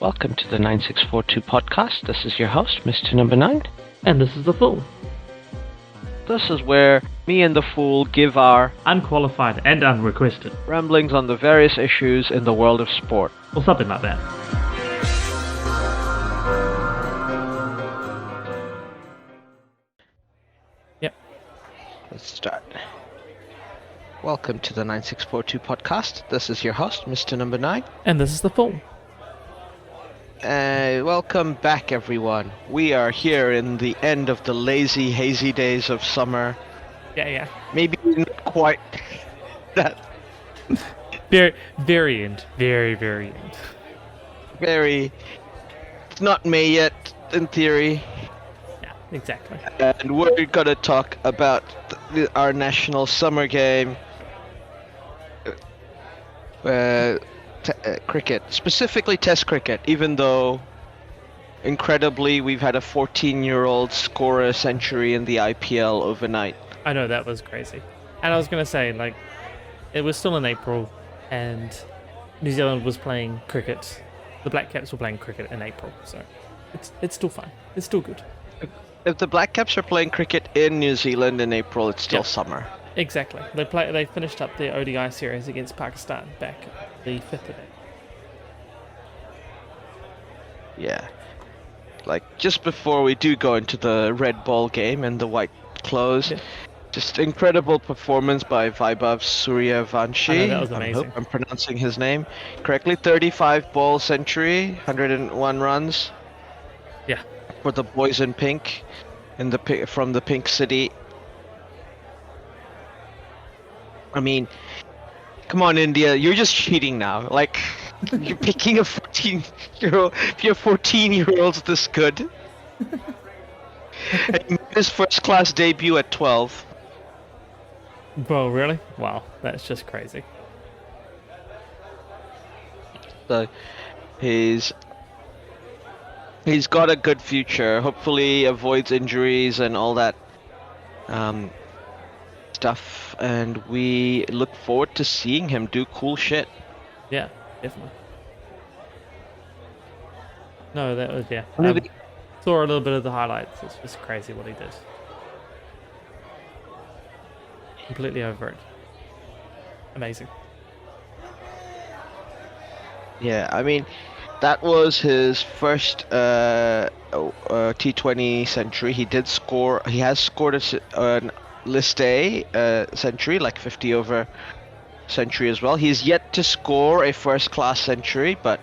welcome to the 9642 podcast. This is your host, Mr. Number 9. And this is The Fool. This is where me and the Fool give our Unqualified and unrequested. ramblings on the various issues in the world of sport. Or something like that. Yep. Let's start. Welcome to the 9642 podcast. This is your host, Mr. Number 9. And this is The Fool. Welcome back, everyone. We are here in the end of the lazy, hazy days of summer. Yeah. Maybe not quite that. Very end. Very end. It's not May yet, in theory. Yeah, exactly. And we're gonna talk about our national summer game. Cricket, specifically Test cricket, even though incredibly we've had a 14-year-old score a century in the IPL overnight. I know, that was crazy. And I was going to say, like, it was still in April and New Zealand was playing cricket. The Black Caps were playing cricket in April, so it's still fine. It's still good. If the Black Caps are playing cricket in New Zealand in April, it's still summer. Exactly. They finished up their ODI series against Pakistan back the 5th of April. Yeah. Like, just before we do go into the red ball game and the white clothes, just incredible performance by Vaibhav Suryavanshi. I know, that was amazing. I hope I'm pronouncing his name correctly. 35 ball century, 101 runs. Yeah. For the boys in pink, from the Pink City. I mean, come on, India, you're just cheating now. Like, you're picking a 14-year-old. If your 14-year-old's this good, and he made his first-class debut at 12. Well, really? Wow, that's just crazy. So, he's got a good future. Hopefully, avoids injuries and all that stuff, and we look forward to seeing him do cool shit. Yeah, definitely. No, that was, yeah. Saw a little bit of the highlights. It's just crazy what he did. Completely over it. Amazing. Yeah, I mean, that was his first T20 century. He has scored an List A century, like 50 over century as well. He's yet to score a first-class century, but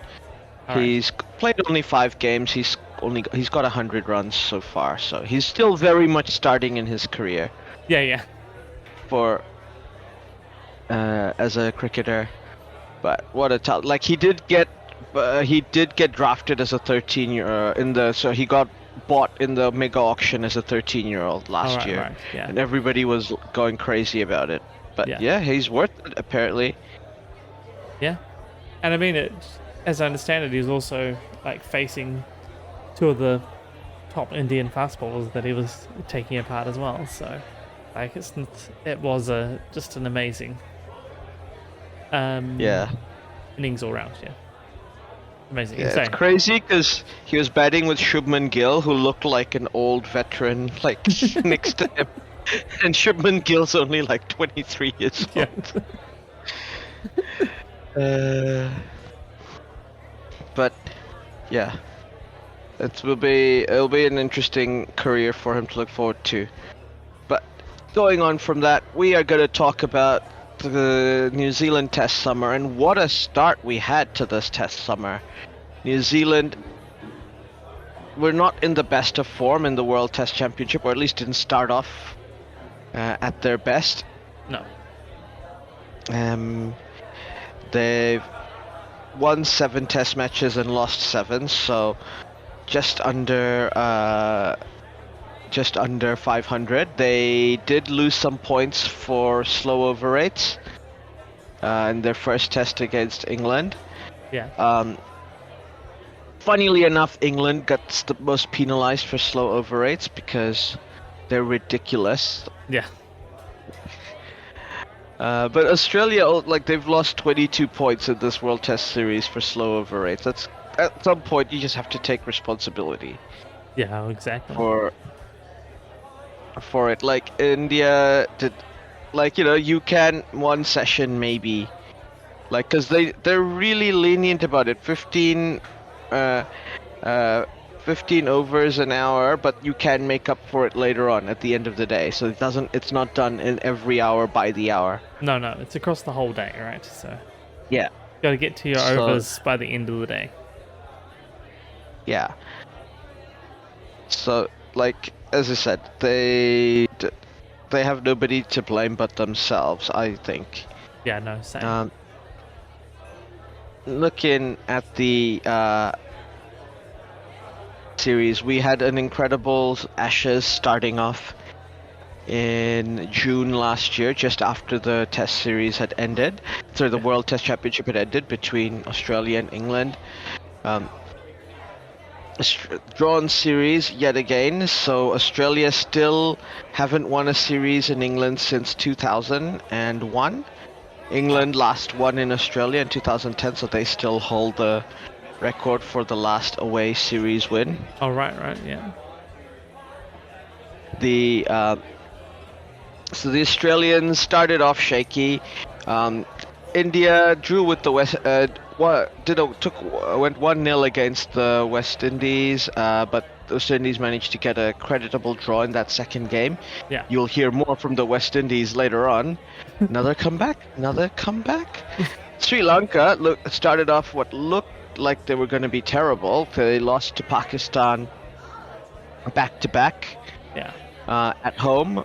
he's played only 5 games. He's got 100 runs so far, so he's still very much starting in his career. Yeah. For as a cricketer, but what a talent! Like, he did get drafted as a 13-year so he got bought in the mega auction as a 13-year-old last year, yeah. And everybody was going crazy about it. But yeah, he's worth it apparently. Yeah, and I mean, as I understand it, he's also like facing 2 of the top Indian fast bowlers that he was taking apart as well. So, like, it was just an amazing innings all round. Yeah. Amazing. Yeah, insane. It's crazy because he was batting with Shubman Gill, who looked like an old veteran, like next to him, and Shubman Gill's only like 23 years old. But yeah, it'll be an interesting career for him to look forward to. But going on from that, we are going to talk about the New Zealand Test summer, and what a start we had to this Test summer. New Zealand were not in the best of form in the World Test Championship, or at least didn't start off at their best. No. They've won 7 Test matches and lost 7, so just under 500. They did lose some points for slow over rates in their first test against England. Yeah. Funnily enough, England gets the most penalized for slow over rates because they're ridiculous. Yeah. But Australia, like, they've lost 22 points in this World Test Series for slow over rates. at some point you just have to take responsibility Yeah, exactly. for it. Like India did, like you can one session maybe, like because they're really lenient about it. uh, uh, 15 overs an hour, but you can make up for it later on at the end of the day. So it's not done in every hour by the hour. No, it's across the whole day, right? So Yeah. got to get to your So overs by the end of the day. yeah. So like as I said, they have nobody to blame but themselves, I think. Yeah, no, same. Looking at the series, we had an incredible Ashes starting off in June last year, just after the Test series had ended. So the World Test Championship had ended between Australia and England. Drawn series yet again, so Australia still haven't won a series in England since 2001. England last won in Australia in 2010, so they still hold the record for the last away series win. Oh, right, yeah. So the Australians started off shaky. India drew with the West. Went 1-0 against the West Indies, but the West Indies managed to get a creditable draw in that second game. Yeah. You'll hear more from the West Indies later on. Another comeback. Sri Lanka started off what looked like they were going to be terrible. They lost to Pakistan back to back. Yeah. At home.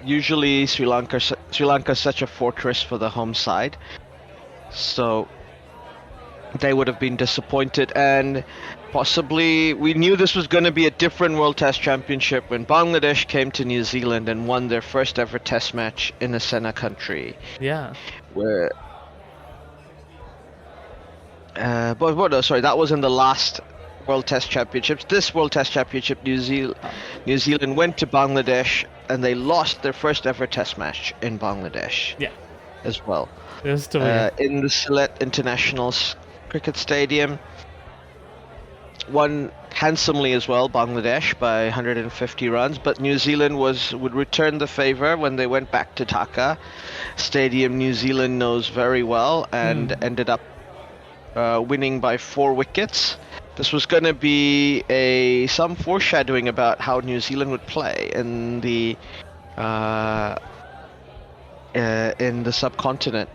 Usually Sri Lanka is such a fortress for the home side, so they would have been disappointed, and possibly we knew this was going to be a different World Test Championship when Bangladesh came to New Zealand and won their first ever Test match in a Sena country. Yeah. That was in the last World Test Championships. This World Test Championship, New Zealand went to Bangladesh and they lost their first ever Test match in Bangladesh. Yeah. As well. In the Sylhet International Cricket Stadium. Won handsomely as well, Bangladesh by 150 runs, but New Zealand would return the favor when they went back to Dhaka Stadium. New Zealand knows very well and ended up winning by 4 wickets. This was going to be some foreshadowing about how New Zealand would play in the subcontinent.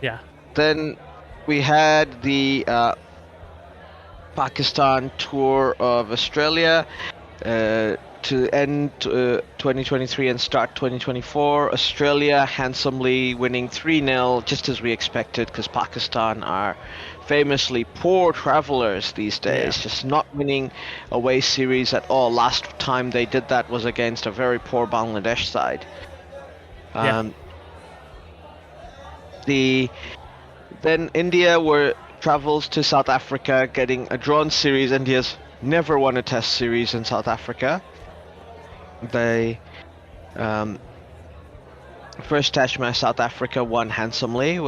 Yeah. Then we had the Pakistan tour of Australia to end 2023 and start 2024. Australia handsomely winning 3-0, just as we expected, because Pakistan are famously poor travelers these days, just not winning away series at all. Last time they did that was against a very poor Bangladesh side. Then India travels to South Africa, getting a drawn series. India's never won a Test series in South Africa. They first Test match, South Africa won handsomely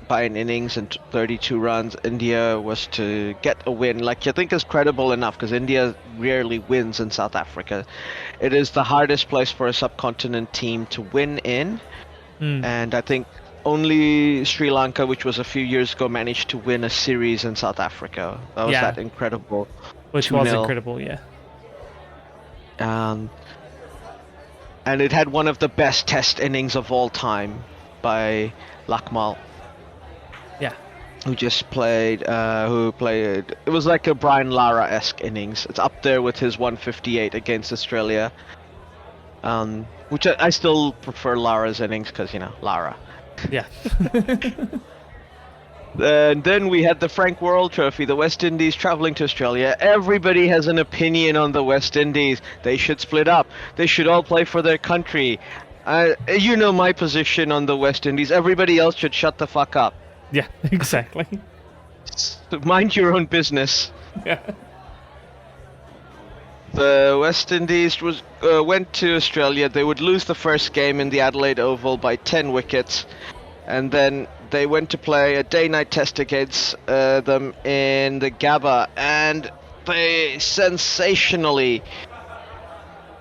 by an innings and 32 runs. India was to get a win, like I think is credible enough, because India rarely wins in South Africa. It is the hardest place for a subcontinent team to win in, and I think only Sri Lanka, which was a few years ago, managed to win a series in South Africa. That was that incredible. Which 2-0. was incredible, yeah. And it had one of the best Test innings of all time by Lakmal. Yeah. Who played, it was like a Brian Lara-esque innings. It's up there with his 158 against Australia. Which I still prefer Lara's innings because, Lara. Yeah. And then we had the Frank Worrell Trophy, the West Indies traveling to Australia. Everybody has an opinion on the West Indies. They should split up. They should all play for their country. You know my position on the West Indies. Everybody else should shut the fuck up. Yeah, exactly. Mind your own business. Yeah. The West Indies went to Australia. They would lose the first game in the Adelaide Oval by 10 wickets. And then they went to play a day-night test against them in the Gabba, and they sensationally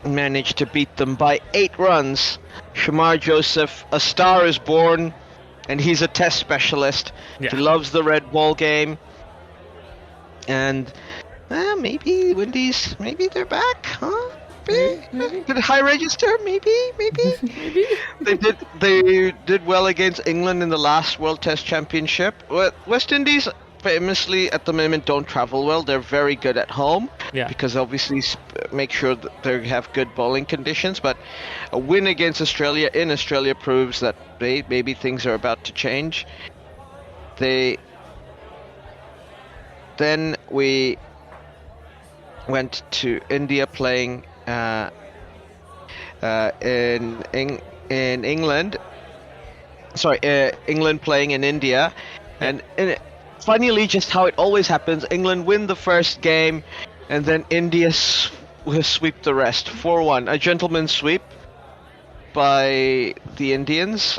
managed to beat them by 8 runs. Shamar Joseph, a star is born, and he's a test specialist. Yeah. He loves the red ball game, and maybe Windies, maybe they're back, huh? Maybe. Did high register? Maybe. Maybe. They did well against England in the last World Test Championship. West Indies famously at the moment don't travel well. They're very good at home Yeah. because obviously make sure that they have good bowling conditions. But a win against Australia in Australia proves that maybe things are about to change. Then we went to India playing in England. Sorry, England playing in India, and funnily, just how it always happens, England win the first game, and then India will sweep the rest, 4-1, a gentleman's sweep by the Indians.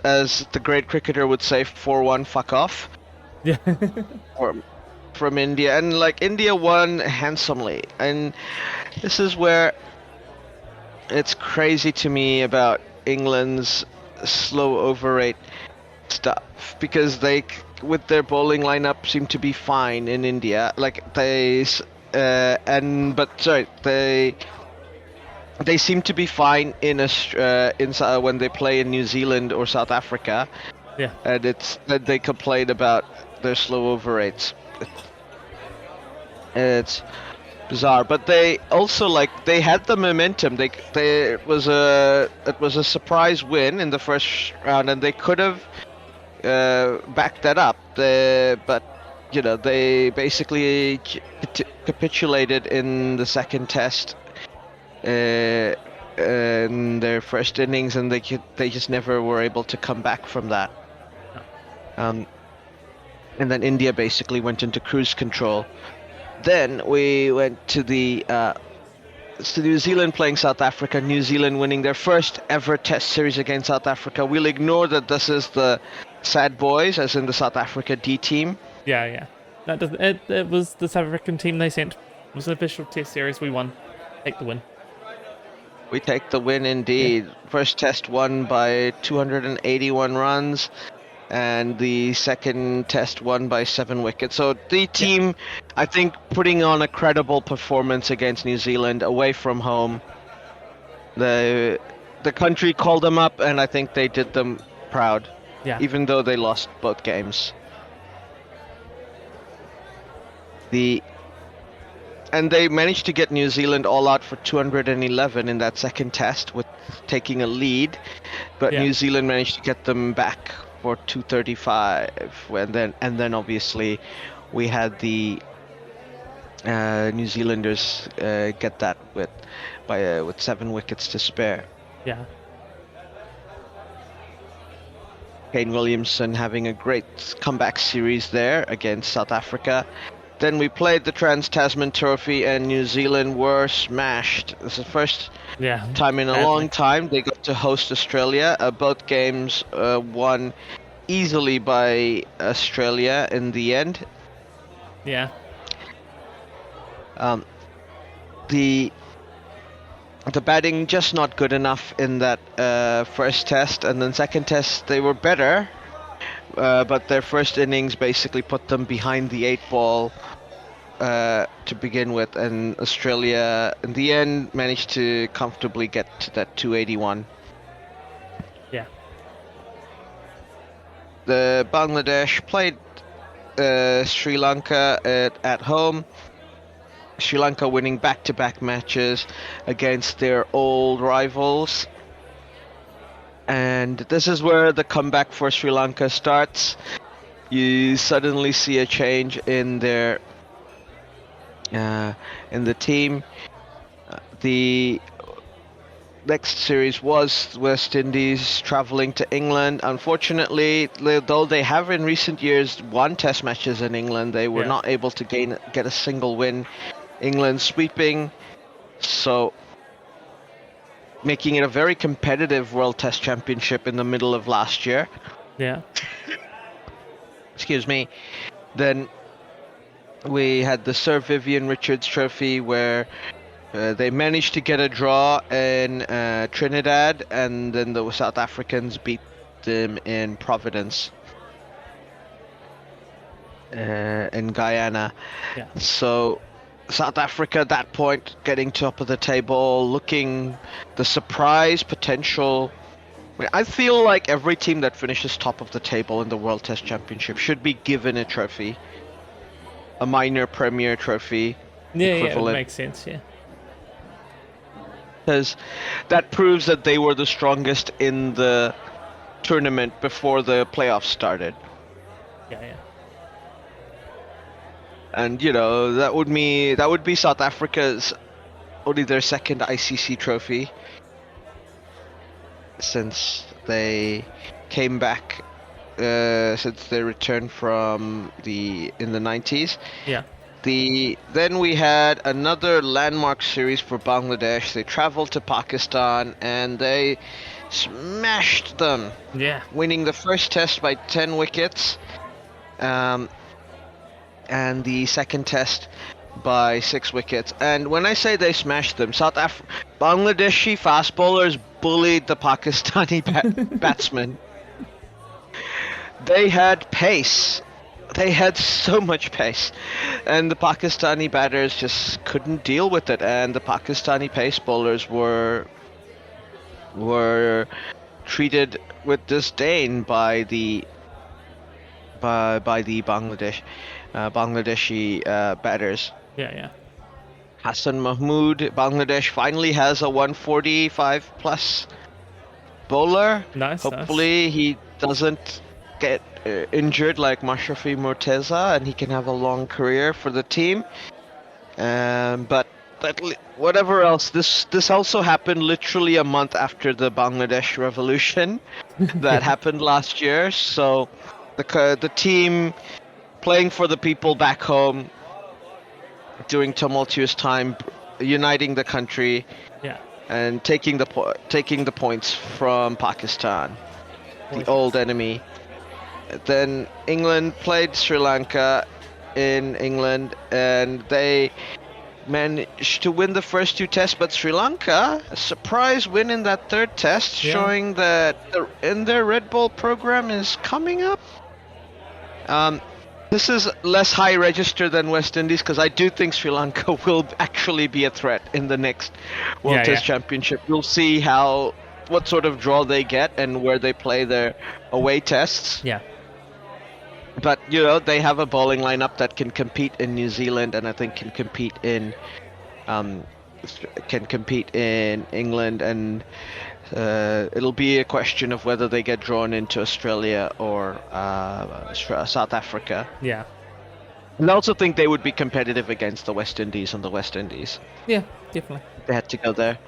As the great cricketer would say, 4-1, fuck off. Yeah. From India, and like India won handsomely, and this is where it's crazy to me about England's slow over rate stuff, because they with their bowling lineup seem to be fine in India, like they seem to be fine in when they play in New Zealand or South Africa. Yeah. And it's that they complain about their slow over rates. It's bizarre, but they also they had the momentum. It was a surprise win in the first round, and they could have backed that up. But they basically capitulated in the second test in their first innings, and they just never were able to come back from that. And then India basically went into cruise control. Then we went to New Zealand playing South Africa. New Zealand winning their first ever Test series against South Africa. We'll ignore that this is the Sad Boys, as in the South Africa D team. Yeah. That doesn't. It was the South African team they sent. It was an official Test series. We won. Take the win. We take the win indeed. Yeah. First Test won by 281 runs. And the second test won by 7 wickets. So the team, I think, putting on a credible performance against New Zealand away from home. The country called them up, and I think they did them proud. Yeah. Even though they lost both games. And they managed to get New Zealand all out for 211 in that second test, with taking a lead. But New Zealand managed to get them back for 235, and then obviously we had the New Zealanders get that with 7 wickets to spare. Yeah. Kane Williamson having a great comeback series there against South Africa. Then we played the Trans-Tasman Trophy, and New Zealand were smashed. This is the first time in a long time they got to host Australia. Both games won easily by Australia in the end. Yeah. The batting just not good enough in that first test, and then second test they were better. But their first innings basically put them behind the 8 ball to begin with, and Australia in the end managed to comfortably get to that 281. Yeah. The Bangladesh played Sri Lanka at home. Sri Lanka winning back-to-back matches against their old rivals. And this is where the comeback for Sri Lanka starts. You suddenly see a change in their in the team. The next series was West Indies traveling to England. Unfortunately, though they have in recent years won Test matches in England, they were not able to get a single win. England sweeping. So making it a very competitive World Test Championship in the middle of last year. Yeah. Excuse me. Then we had the Sir Vivian Richards Trophy, where they managed to get a draw in Trinidad, and then the South Africans beat them in Providence, in Guyana. Yeah. So South Africa at that point getting top of the table, looking the surprise potential. I feel like every team that finishes top of the table in the World Test Championship should be given a trophy, a minor premier trophy Yeah, it equivalent, makes sense. Yeah. because that proves that they were the strongest in the tournament before the playoffs started. Yeah. And that would be South Africa's only their second ICC trophy since they came back, since they returned from in the 90s. Yeah. Then we had another landmark series for Bangladesh. They traveled to Pakistan and they smashed them, Yeah. winning the first test by 10 wickets, and the second test by 6 wickets. And when I say they smashed them, Bangladeshi fast bowlers bullied the Pakistani batsmen. They had pace. They had so much pace, and the Pakistani batters just couldn't deal with it. And the Pakistani pace bowlers were treated with disdain by the Bangladeshi batters. Yeah. Hassan Mahmood, Bangladesh finally has a 145 plus bowler. Nice. Hopefully he doesn't get injured like Mashrafi Morteza, and he can have a long career for the team. But whatever else, this also happened literally a month after the Bangladesh revolution that happened last year. So the team playing for the people back home during tumultuous time, uniting the country, Yeah. and taking the points from Pakistan, the old enemy. Then England played Sri Lanka in England, and they managed to win the first 2 tests, but Sri Lanka, a surprise win in that 3rd test, showing that their Red Bull program is coming up. This is less high register than West Indies, because I do think Sri Lanka will actually be a threat in the next World Test Championship. We'll see what sort of draw they get and where they play their away tests. Yeah. But they have a bowling lineup that can compete in New Zealand, and I think can compete in England, and it'll be a question of whether they get drawn into Australia or South Africa. Yeah. And I also think they would be competitive against the West Indies and the West Indies. Yeah, definitely. They had to go there.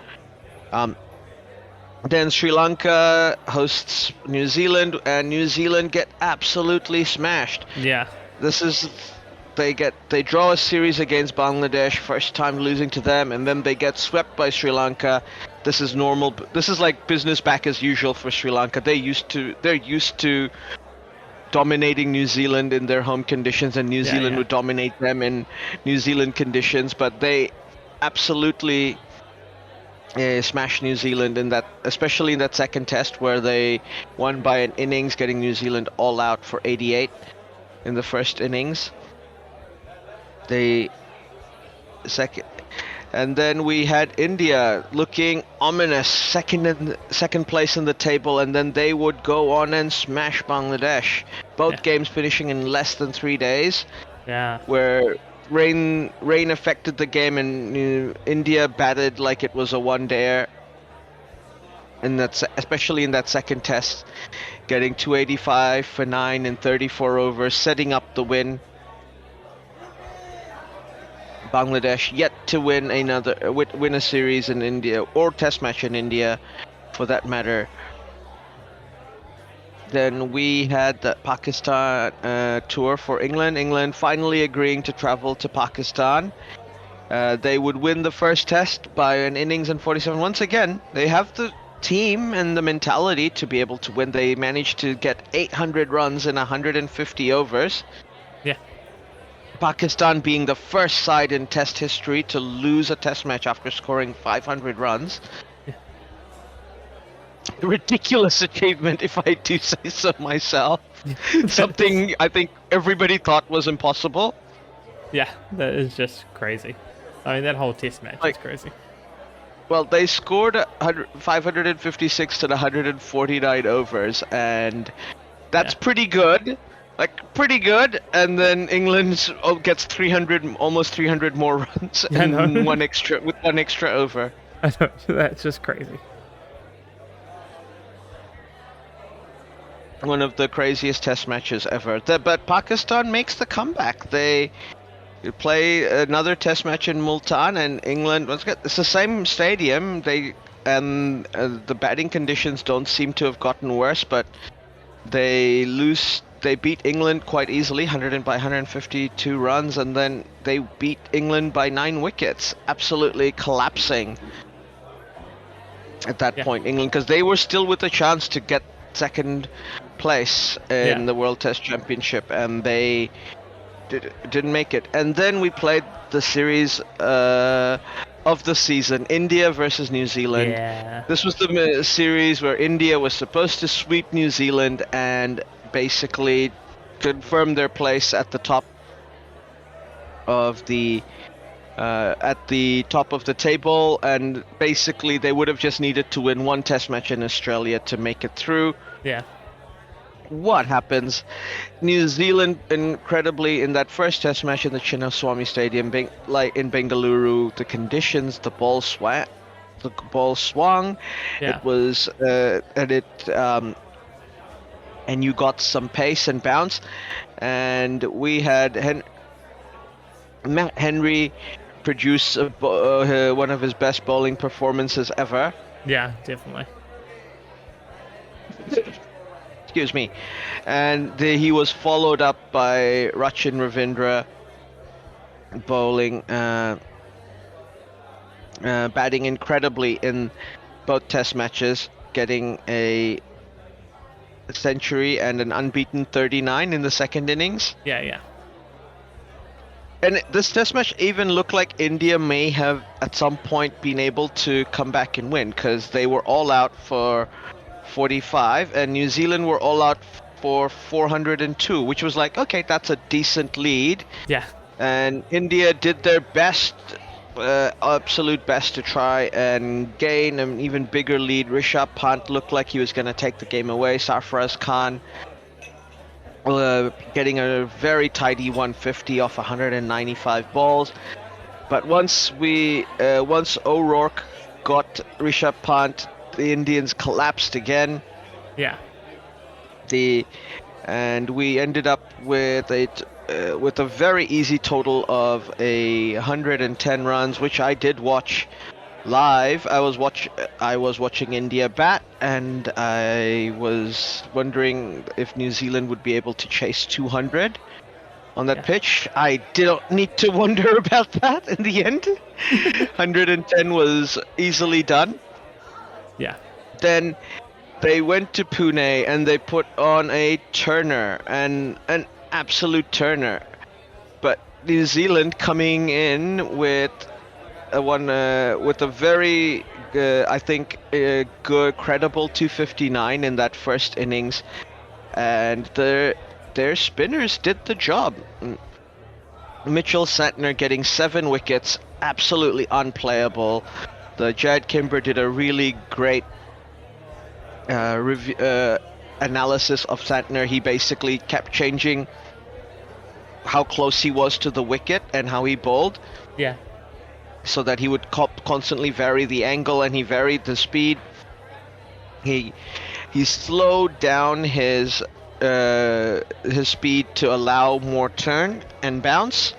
Then Sri Lanka hosts New Zealand, and New Zealand get absolutely smashed. Yeah. They draw a series against Bangladesh, first time losing to them, and then they get swept by Sri Lanka. This is normal. This is like business back as usual for Sri Lanka. They're used to dominating New Zealand in their home conditions, and New Zealand would dominate them in New Zealand conditions, but they absolutely smashed New Zealand especially in that second test, where they won by an innings, getting New Zealand all out for 88 in the first innings. And then we had India looking ominous, second place in the table, and then they would go on and smash Bangladesh. Both games finishing in less than 3 days. Yeah. Where rain affected the game, and India batted like it was a one-dayer. And especially in that second test, getting 285 for 9 in 34 overs, setting up the win. Bangladesh yet to win a series in India, or test match in India for that matter. Then we had the Pakistan tour for England. England finally agreeing to travel to Pakistan They would win the first test by an innings and 47. Once again, they have the team and the mentality to be able to win. They managed to get 800 runs in 150 overs. Yeah. Pakistan being the first side in test history to lose a test match after scoring 500 runs. Yeah. Ridiculous achievement, if I do say so myself. Something I think everybody thought was impossible. Yeah, that is just crazy. I mean, that whole test match is crazy. Well, they scored 556 to the 149 overs, and that's pretty good. Like, pretty good. And then England gets 300, almost 300 more runs and with one extra over. I know, that's just crazy. One of the craziest test matches ever. But Pakistan makes the comeback. They play another test match in Multan, and England, it's the same stadium. The batting conditions don't seem to have gotten worse, but they beat England quite easily, 152 runs, and then they beat England by 9 wickets, absolutely collapsing at that point, England, because they were still with a chance to get second place in the World Test Championship, and they didn't make it. And then we played the series of the season, India versus New Zealand. This was the series where India was supposed to sweep New Zealand and basically confirm their place at the top of the table, and basically they would have just needed to win one test match in Australia to make it through. What happens? New Zealand, incredibly, in that first test match in the Chinnaswamy Stadium, like in Bengaluru, the conditions, the ball swung. It was, and you got some pace and bounce, and we had Matt Henry produce one of his best bowling performances ever. Yeah, definitely. Excuse me. And he was followed up by Rachin Ravindra bowling, batting incredibly in both test matches, getting a century and an unbeaten 39 in the second innings. Yeah. And this test match even looked like India may have at some point been able to come back and win, because they were all out for 45 and New Zealand were all out for 402, which was like, okay, that's a decent lead. Yeah. And India did their best, absolute best, to try and gain an even bigger lead. Rishabh Pant looked like he was going to take the game away. Sarfaraz Khan getting a very tidy 150 off 195 balls. But once O'Rourke got Rishabh Pant, the Indians collapsed again. Yeah. And we ended up with a very easy total of 110 runs, which I did watch live. I was watching India bat, and I was wondering if New Zealand would be able to chase 200 on that pitch. I didn't need to wonder about that in the end. 110 was easily done. Yeah. Then they went to Pune and they put on a Turner, and an absolute Turner. But New Zealand coming in with a very, I think, good, credible 259 in that first innings, and their spinners did the job. Mitchell Santner getting 7 wickets, absolutely unplayable. The Jad Kimber did a really great analysis of Santner. He basically kept changing how close he was to the wicket and how he bowled. Yeah. So that he would constantly vary the angle, and he varied the speed. He slowed down his speed to allow more turn and bounce,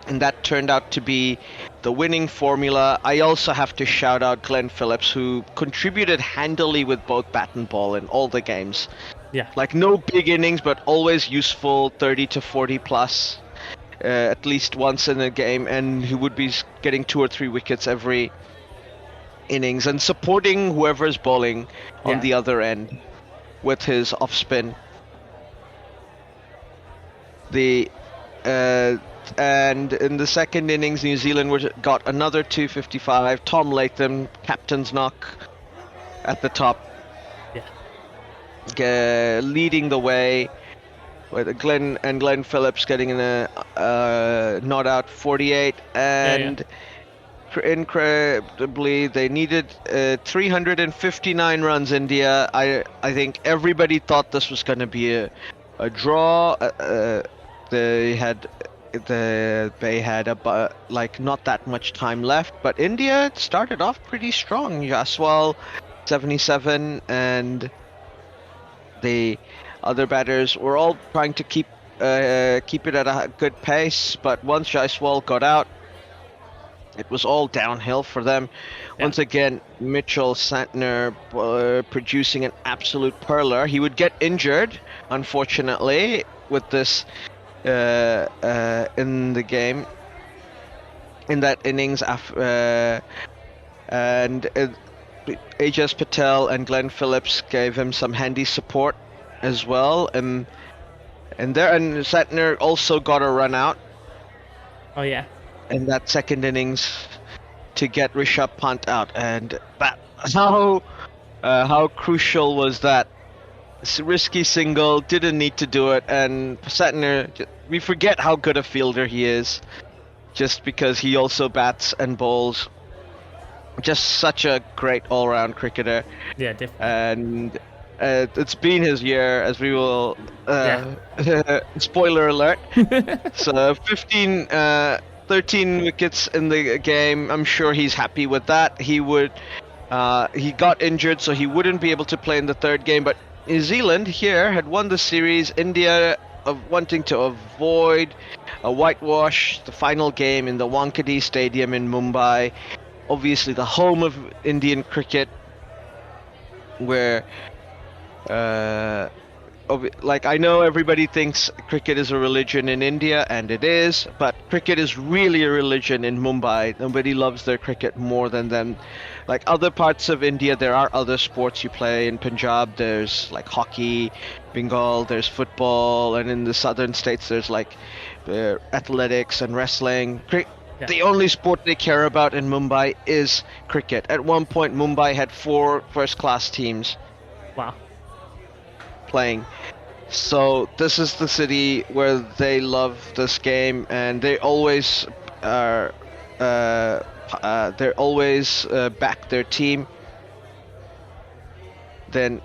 and that turned out to be the winning formula. I also have to shout out Glenn Phillips, who contributed handily with both bat and ball in all the games. Yeah. Like, no big innings, but always useful, 30 to 40 plus. at least once in a game, and he would be getting 2 or 3 wickets every innings and supporting whoever's bowling on Yeah. the other end with his off spin. The and in the second innings, New Zealand got another 255. Tom Latham, captain's knock at the top, leading the way, with Glenn Phillips getting in a not out 48, and incredibly they needed 359 runs. India. I think everybody thought this was going to be a draw. They had like not that much time left, but India started off pretty strong. Jaswal 77 and the other batters were all trying to keep it at a good pace, but once Jaiswal got out, it was all downhill for them. Once again, Mitchell Santner producing an absolute perler. He would get injured, unfortunately, with this in the game, in that innings. And Ajaz Patel and Glenn Phillips gave him some handy support as well, and Santner also got a run out. Oh yeah. In that second innings to get Rishabh Pant out, and how crucial was that? It's a risky single, didn't need to do it, and Santner, we forget how good a fielder he is, just because he also bats and bowls. Just such a great all-round cricketer. Yeah, definitely. And it's been his year, as we will. Spoiler alert. So 13 wickets in the game. I'm sure he's happy with that. He got injured, so he wouldn't be able to play in the third game. But New Zealand here had won the series. India wanting to avoid a whitewash, the final game in the Wankhede Stadium in Mumbai. Obviously the home of Indian cricket, where like I know everybody thinks cricket is a religion in India, and it is, but cricket is really a religion in Mumbai. Nobody loves their cricket more than them. Like other parts of India, there are other sports you play. In Punjab, there's like hockey, Bengal, there's football, and in the southern states, there's like athletics and wrestling. The only sport they care about in Mumbai is cricket. At one point, Mumbai had 4 first-class teams. Wow. Playing. So this is the city where they love this game, and they always are. They always back their team. Then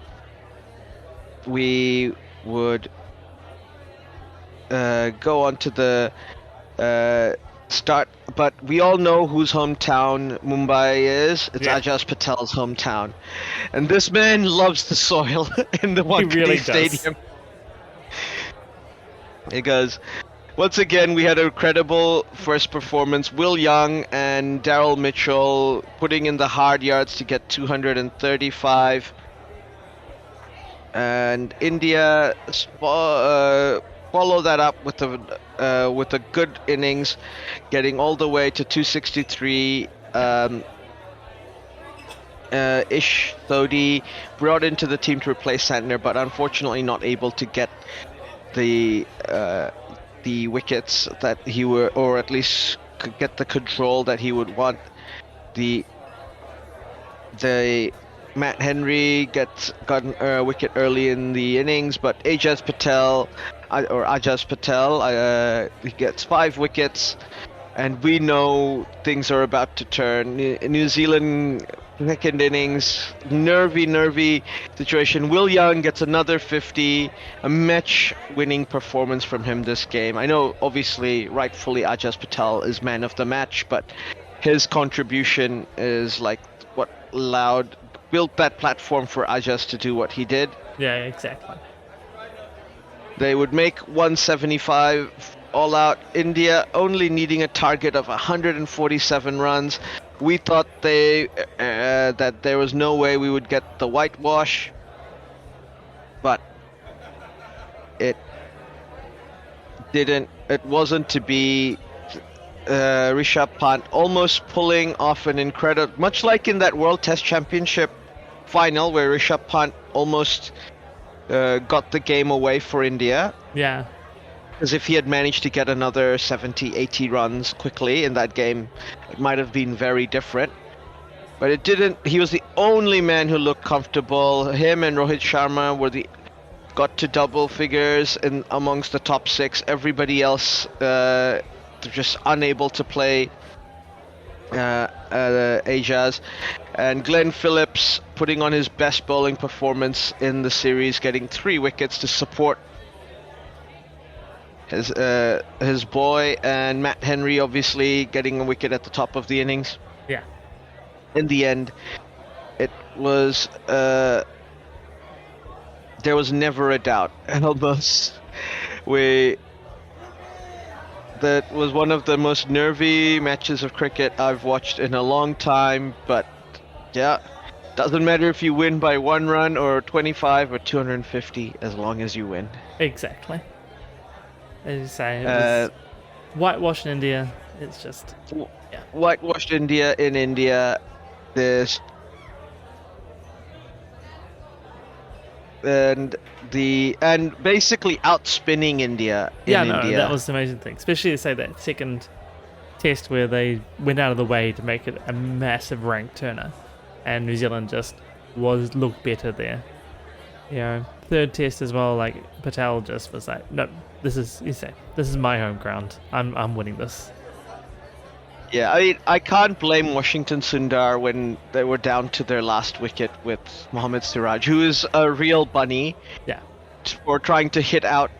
we would go on to the start, but we all know whose hometown Mumbai is. It's Ajaz Patel's hometown, and this man loves the soil in the Wankhede Stadium. He goes. Once again, we had a credible first performance. Will Young and Daryl Mitchell putting in the hard yards to get 235, and India follow that up with a good innings, getting all the way to 263. Ish Sodhi brought into the team to replace Santner, but unfortunately not able to get the wickets that he were, or at least could get the control that he would want. The Matt Henry got a wicket early in the innings, but Ajaz Patel he gets 5 wickets, and we know things are about to turn. New Zealand second innings, nervy situation. Will Young gets another 50, a match-winning performance from him this game. I know, obviously, rightfully, Ajaz Patel is man of the match, but his contribution is like what built that platform for Ajaz to do what he did. Yeah, exactly. They would make 175 all out. India only needing a target of 147 runs. We thought that there was no way we would get the whitewash, but it didn't it wasn't to be. Rishabh Pant almost pulling off an incredible, much like in that World Test Championship final where Rishabh Pant almost got the game away for India. Yeah. Because if he had managed to get another 70, 80 runs quickly in that game, it might have been very different. But it didn't. He was the only man who looked comfortable. Him and Rohit Sharma got to double figures in amongst the top 6. Everybody else just unable to play Ajaz. And Glenn Phillips putting on his best bowling performance in the series, getting 3 wickets to support his boy, and Matt Henry obviously getting a wicket at the top of the innings. Yeah. In the end, it was there was never a doubt, and almost that was one of the most nervy matches of cricket I've watched in a long time. But yeah, doesn't matter if you win by 1 run or 25 or 250, as long as you win. Exactly. As you say, it was whitewashed in India. It's just whitewashed India in India. There's and basically outspinning India in India. That was the amazing thing. Especially to say that second test where they went out of the way to make it a massive rank turner, and New Zealand just looked better there. You know, third test as well. Like Patel just was like, no, this is my home ground. I'm winning this. Yeah, I mean, I can't blame Washington Sundar when they were down to their last wicket with Mohammad Siraj, who is a real bunny. Yeah. For trying to hit out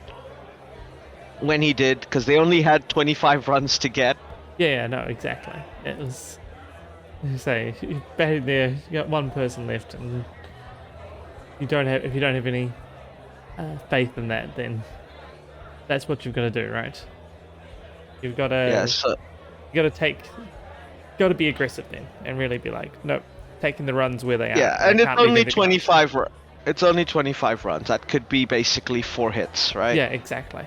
when he did, because they only had 25 runs to get. Yeah, no, exactly. It was, as you say, you batted there, you got one person left, and if you don't have any faith in that, then that's what you've got to do, right? You've got to. Yes. You got to be aggressive then, and really be like, nope, taking the runs where they are. Yeah, and it's only 25. It's only 25 runs. That could be basically 4 hits, right? Yeah, exactly.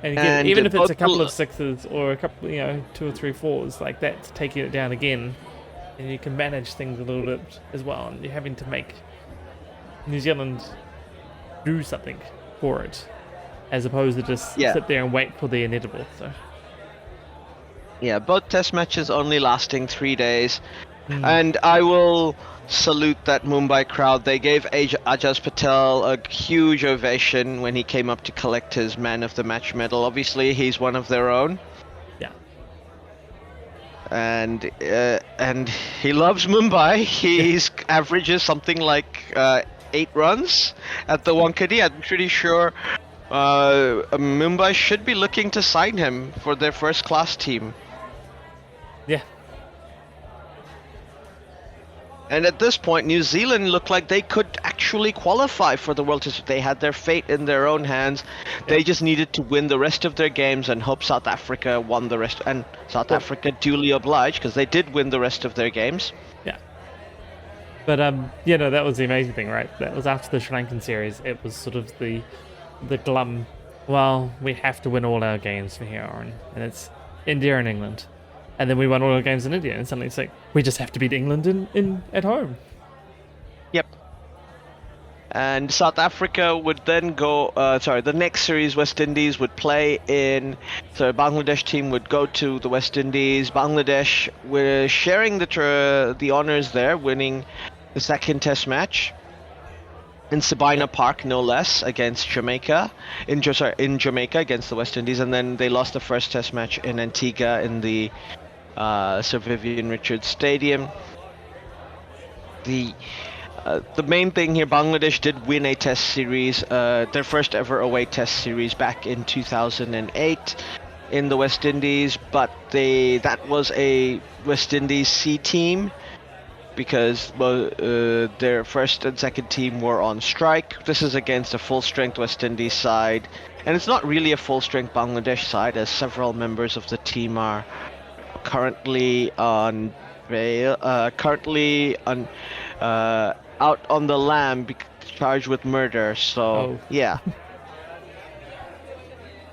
And again, even if it's a couple of sixes or a couple, 2 or 3 fours, like that's taking it down again, and you can manage things a little bit as well. And you're having to make New Zealand do something for it, as opposed to just sit there and wait for the inevitable. So. Yeah, both test matches only lasting 3 days. And I will salute that Mumbai crowd. They gave Ajaz Patel a huge ovation when he came up to collect his Man of the Match medal. Obviously, he's one of their own. Yeah. And he loves Mumbai. He's averages something like 8 runs at the Wankhede. I'm pretty sure Mumbai should be looking to sign him for their first-class team. Yeah. And at this point, New Zealand looked like they could actually qualify for the World Test. They had their fate in their own hands. Yep. They just needed to win the rest of their games and hope South Africa won the rest. And South Africa duly obliged, because they did win the rest of their games. Yeah. But, that was the amazing thing, right? That was after the Sri Lankan series. It was sort of the glum, well, we have to win all our games from here on. And it's India and England. And then we won all our games in India, and suddenly it's like, we just have to beat England at home. Yep. And South Africa would then go, the next series, West Indies would play in, so Bangladesh team would go to the West Indies. Bangladesh were sharing the honors there, winning the second test match in Sabina Park, no less, against Jamaica, in Jamaica against the West Indies, and then they lost the first test match in Antigua in the Sir Vivian Richards Stadium. The main thing here, Bangladesh did win a test series, their first ever away test series back in 2008 in the West Indies, but that was a West Indies C team, because their first and second team were on strike. This is against a full-strength West Indies side, and it's not really a full-strength Bangladesh side, as several members of the team are currently on bail, out on the lam, charged with murder. So yeah.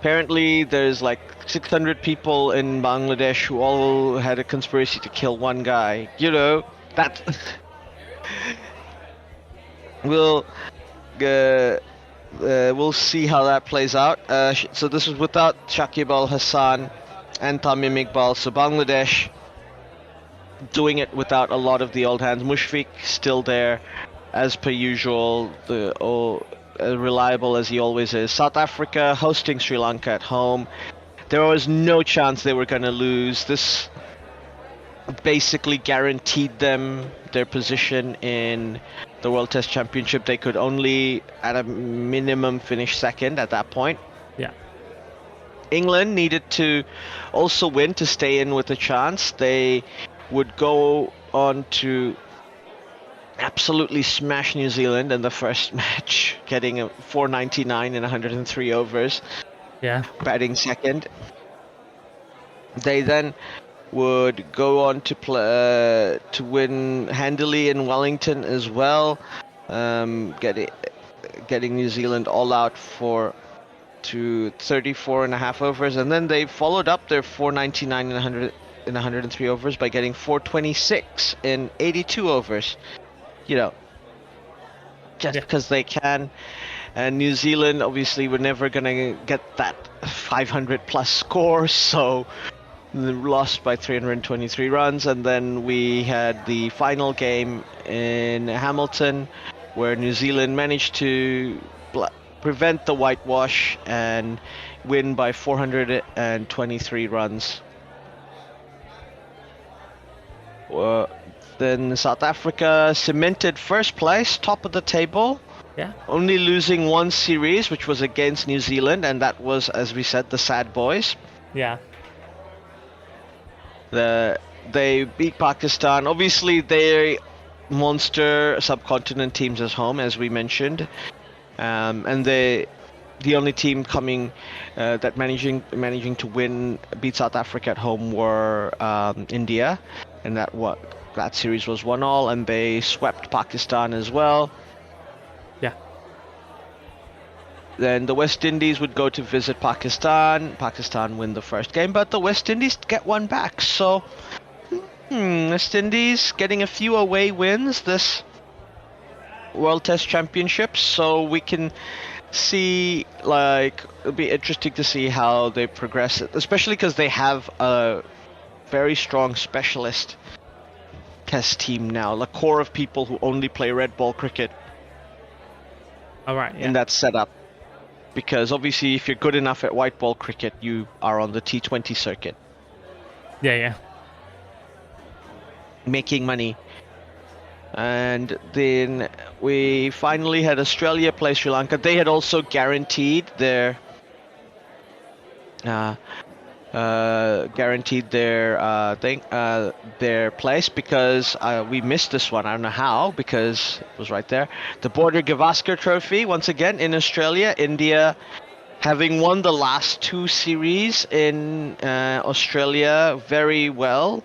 Apparently, there's like 600 people in Bangladesh who all had a conspiracy to kill one guy. You know, that we'll we'll see how that plays out. So this was without Shakib Al Hassan and Tamim Iqbal. So Bangladesh doing it without a lot of the old hands. Mushfiq still there, as per usual. Reliable as he always is. South Africa hosting Sri Lanka at home. There was no chance they were going to lose. This basically guaranteed them their position in the World Test Championship. They could only, at a minimum, finish second at that point. Yeah. England needed to also win to stay in with a chance. They would go on to absolutely smash New Zealand in the first match, getting a 499 in 103 overs. Yeah. Batting second. They then would go on to play to win handily in Wellington as well, getting New Zealand all out to 34.5 overs, and then they followed up their 499 in 103 overs by getting 426 in 82 overs. You know, just because they can. And New Zealand, obviously, were never going to get that 500 plus score, so they lost by 323 runs. And then we had the final game in Hamilton, where New Zealand managed to prevent the whitewash and win by 423 runs. Then South Africa cemented first place, top of the table. Yeah. Only losing one series, which was against New Zealand, and that was, as we said, the Sad Boys. Yeah. They beat Pakistan. Obviously, they're monster subcontinent teams at home, as we mentioned, and the only team coming that managing to beat South Africa at home were India, and that series was 1-1, and they swept Pakistan as well. Yeah. Then the West Indies would go to visit Pakistan. Pakistan win the first game, but the West Indies get one back. So, West Indies getting a few away wins this World Test Championship. So we can see, it'll be interesting to see how they progress, especially because they have a very strong specialist Test team now, a core of people who only play red ball cricket. All right. Yeah. In that setup, because obviously if you're good enough at white ball cricket, you are on the T20 circuit. Yeah. Making money. And then we finally had Australia play Sri Lanka. They had also guaranteed their their place, because we missed this one. I don't know how, because it was right there. The Border Gavaskar Trophy, once again in Australia. India, having won the last two series in Australia very well,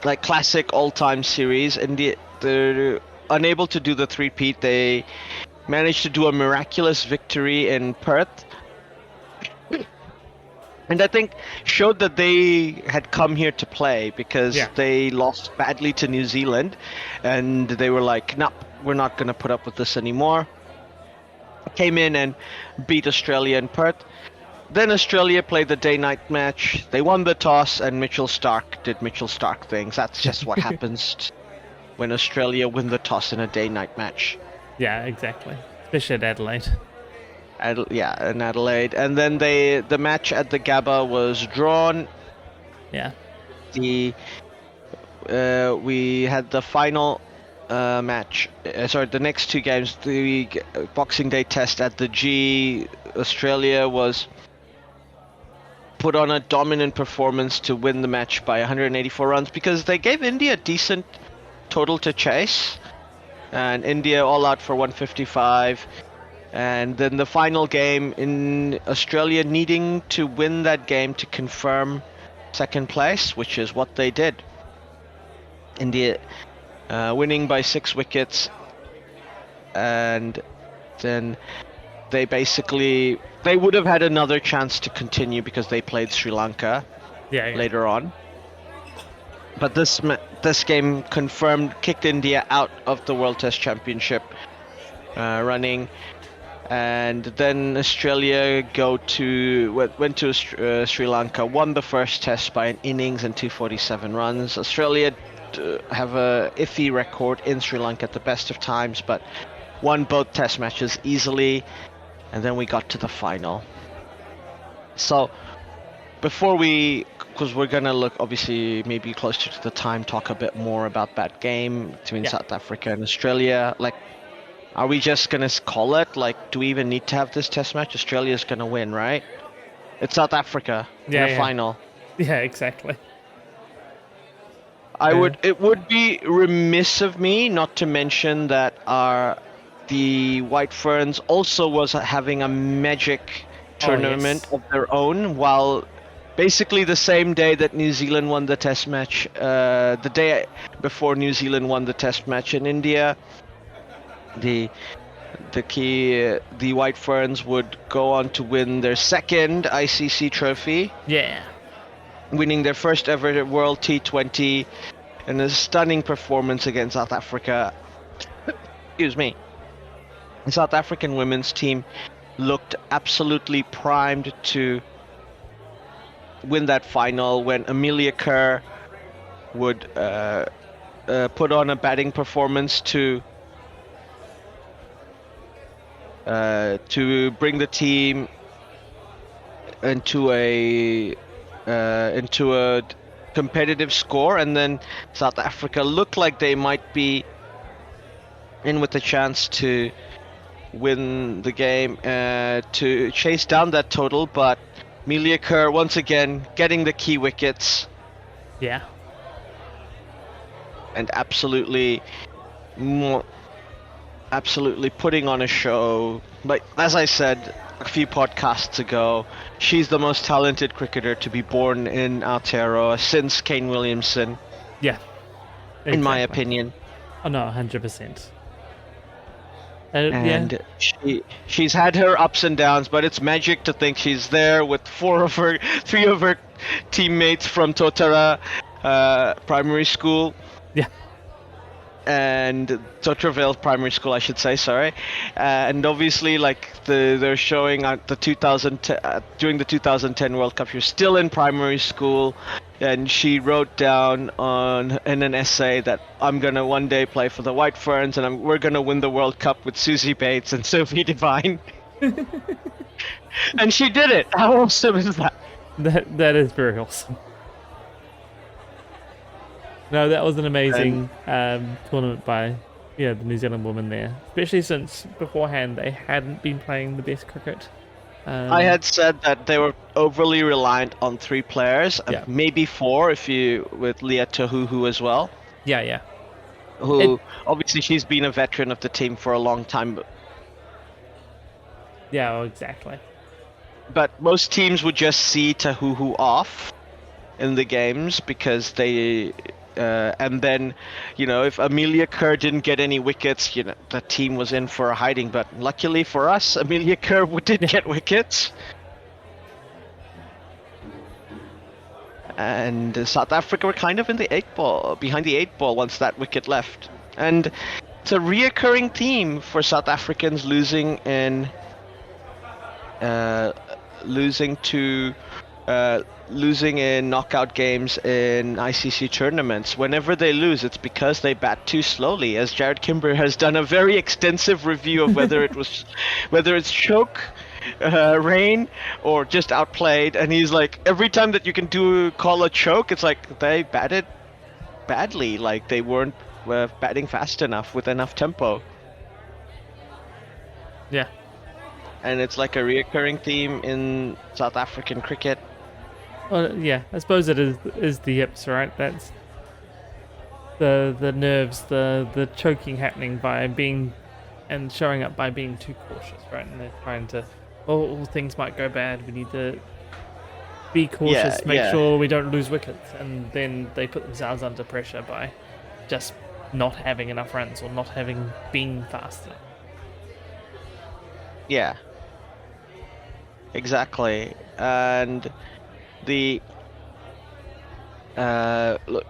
like classic all-time series. India, they're unable to do the three-peat. They managed to do a miraculous victory in Perth, and I think showed that they had come here to play, because they lost badly to New Zealand, and they were like, "No, we're not going to put up with this anymore." Came in and beat Australia in Perth. Then Australia played the day-night match. They won the toss, and Mitchell Starc did Mitchell Starc things. That's just what happens when Australia win the toss in a day-night match. Yeah, exactly. Especially at Adelaide. In Adelaide. And then the match at the Gabba was drawn. Yeah. We had the final match. The next two games. The Boxing Day test at the G. Australia was put on a dominant performance to win the match by 184 runs, because they gave India a decent total to chase, and India all out for 155. And then the final game in Australia needing to win that game to confirm second place, which is what they did. India winning by 6 wickets, and then they would have had another chance to continue because they played Sri Lanka Yeah. later on. But this game kicked India out of the World Test Championship running, and then Australia went to Sri Lanka, won the first test by an innings and 247 runs. Australia have a iffy record in Sri Lanka at the best of times, but won both test matches easily, and then we got to the final. So before because we're gonna look, obviously, maybe closer to the time, talk a bit more about that game between South Africa and Australia. Like, are we just gonna call it? Like, do we even need to have this test match? Australia's gonna win, right? It's South Africa in a final. Yeah, exactly. It would be remiss of me not to mention that the White Ferns also was having a Magic tournament of their own, while basically the same day that New Zealand won the test match, the day before New Zealand won the test match in India, the White Ferns would go on to win their second ICC trophy. Yeah. Winning their first ever World T20 in a stunning performance against South Africa. Excuse me. The South African women's team looked absolutely primed to win that final when Amelia Kerr would put on a batting performance to bring the team into a competitive score, and then South Africa looked like they might be in with a chance to win the game, to chase down that total, but Amelia Kerr once again getting the key wickets. Yeah. And absolutely putting on a show. Like, as I said a few podcasts ago, she's the most talented cricketer to be born in Aotearoa since Kane Williamson. Yeah. In my opinion. Oh no, 100%. And she's had her ups and downs, but it's magic to think she's there with three of her teammates from Totara Primary School. Yeah. And Totravale Primary School, I should say, sorry. And obviously, like, they're showing at the during the 2010 World Cup, she was still in primary school, and she wrote down in an essay that I'm gonna one day play for the White Ferns, and we're gonna win the World Cup with Susie Bates and Sophie Devine. And she did it. How awesome is that? That is very awesome. No, that was an amazing tournament by the New Zealand women there, especially since beforehand they hadn't been playing the best cricket. I had said that they were overly reliant on 3 players, maybe 4 with Leah Tahuhu as well. Yeah. Who obviously she's been a veteran of the team for a long time. Yeah, well, exactly. But most teams would just see Tahuhu off in the games because they. And then, if Amelia Kerr didn't get any wickets, the team was in for a hiding. But luckily for us, Amelia Kerr did get wickets. And South Africa were kind of in the behind the 8 ball once that wicket left. And it's a reoccurring theme for South Africans losing in knockout games in ICC tournaments. Whenever they lose, it's because they bat too slowly, as Jared Kimber has done a very extensive review of whether it's choke, rain, or just outplayed. And he's like, every time that you can call a choke, it's like they batted badly, like they weren't batting fast enough with enough tempo. Yeah. And it's like a reoccurring theme in South African cricket. Well, yeah, I suppose it is the hips, right? That's the nerves, the choking happening by showing up by being too cautious, right? And they're trying to, all things might go bad. We need to be cautious, make sure we don't lose wickets, and then they put themselves under pressure by just not having enough runs or not having been fast enough. Yeah. exactly. And the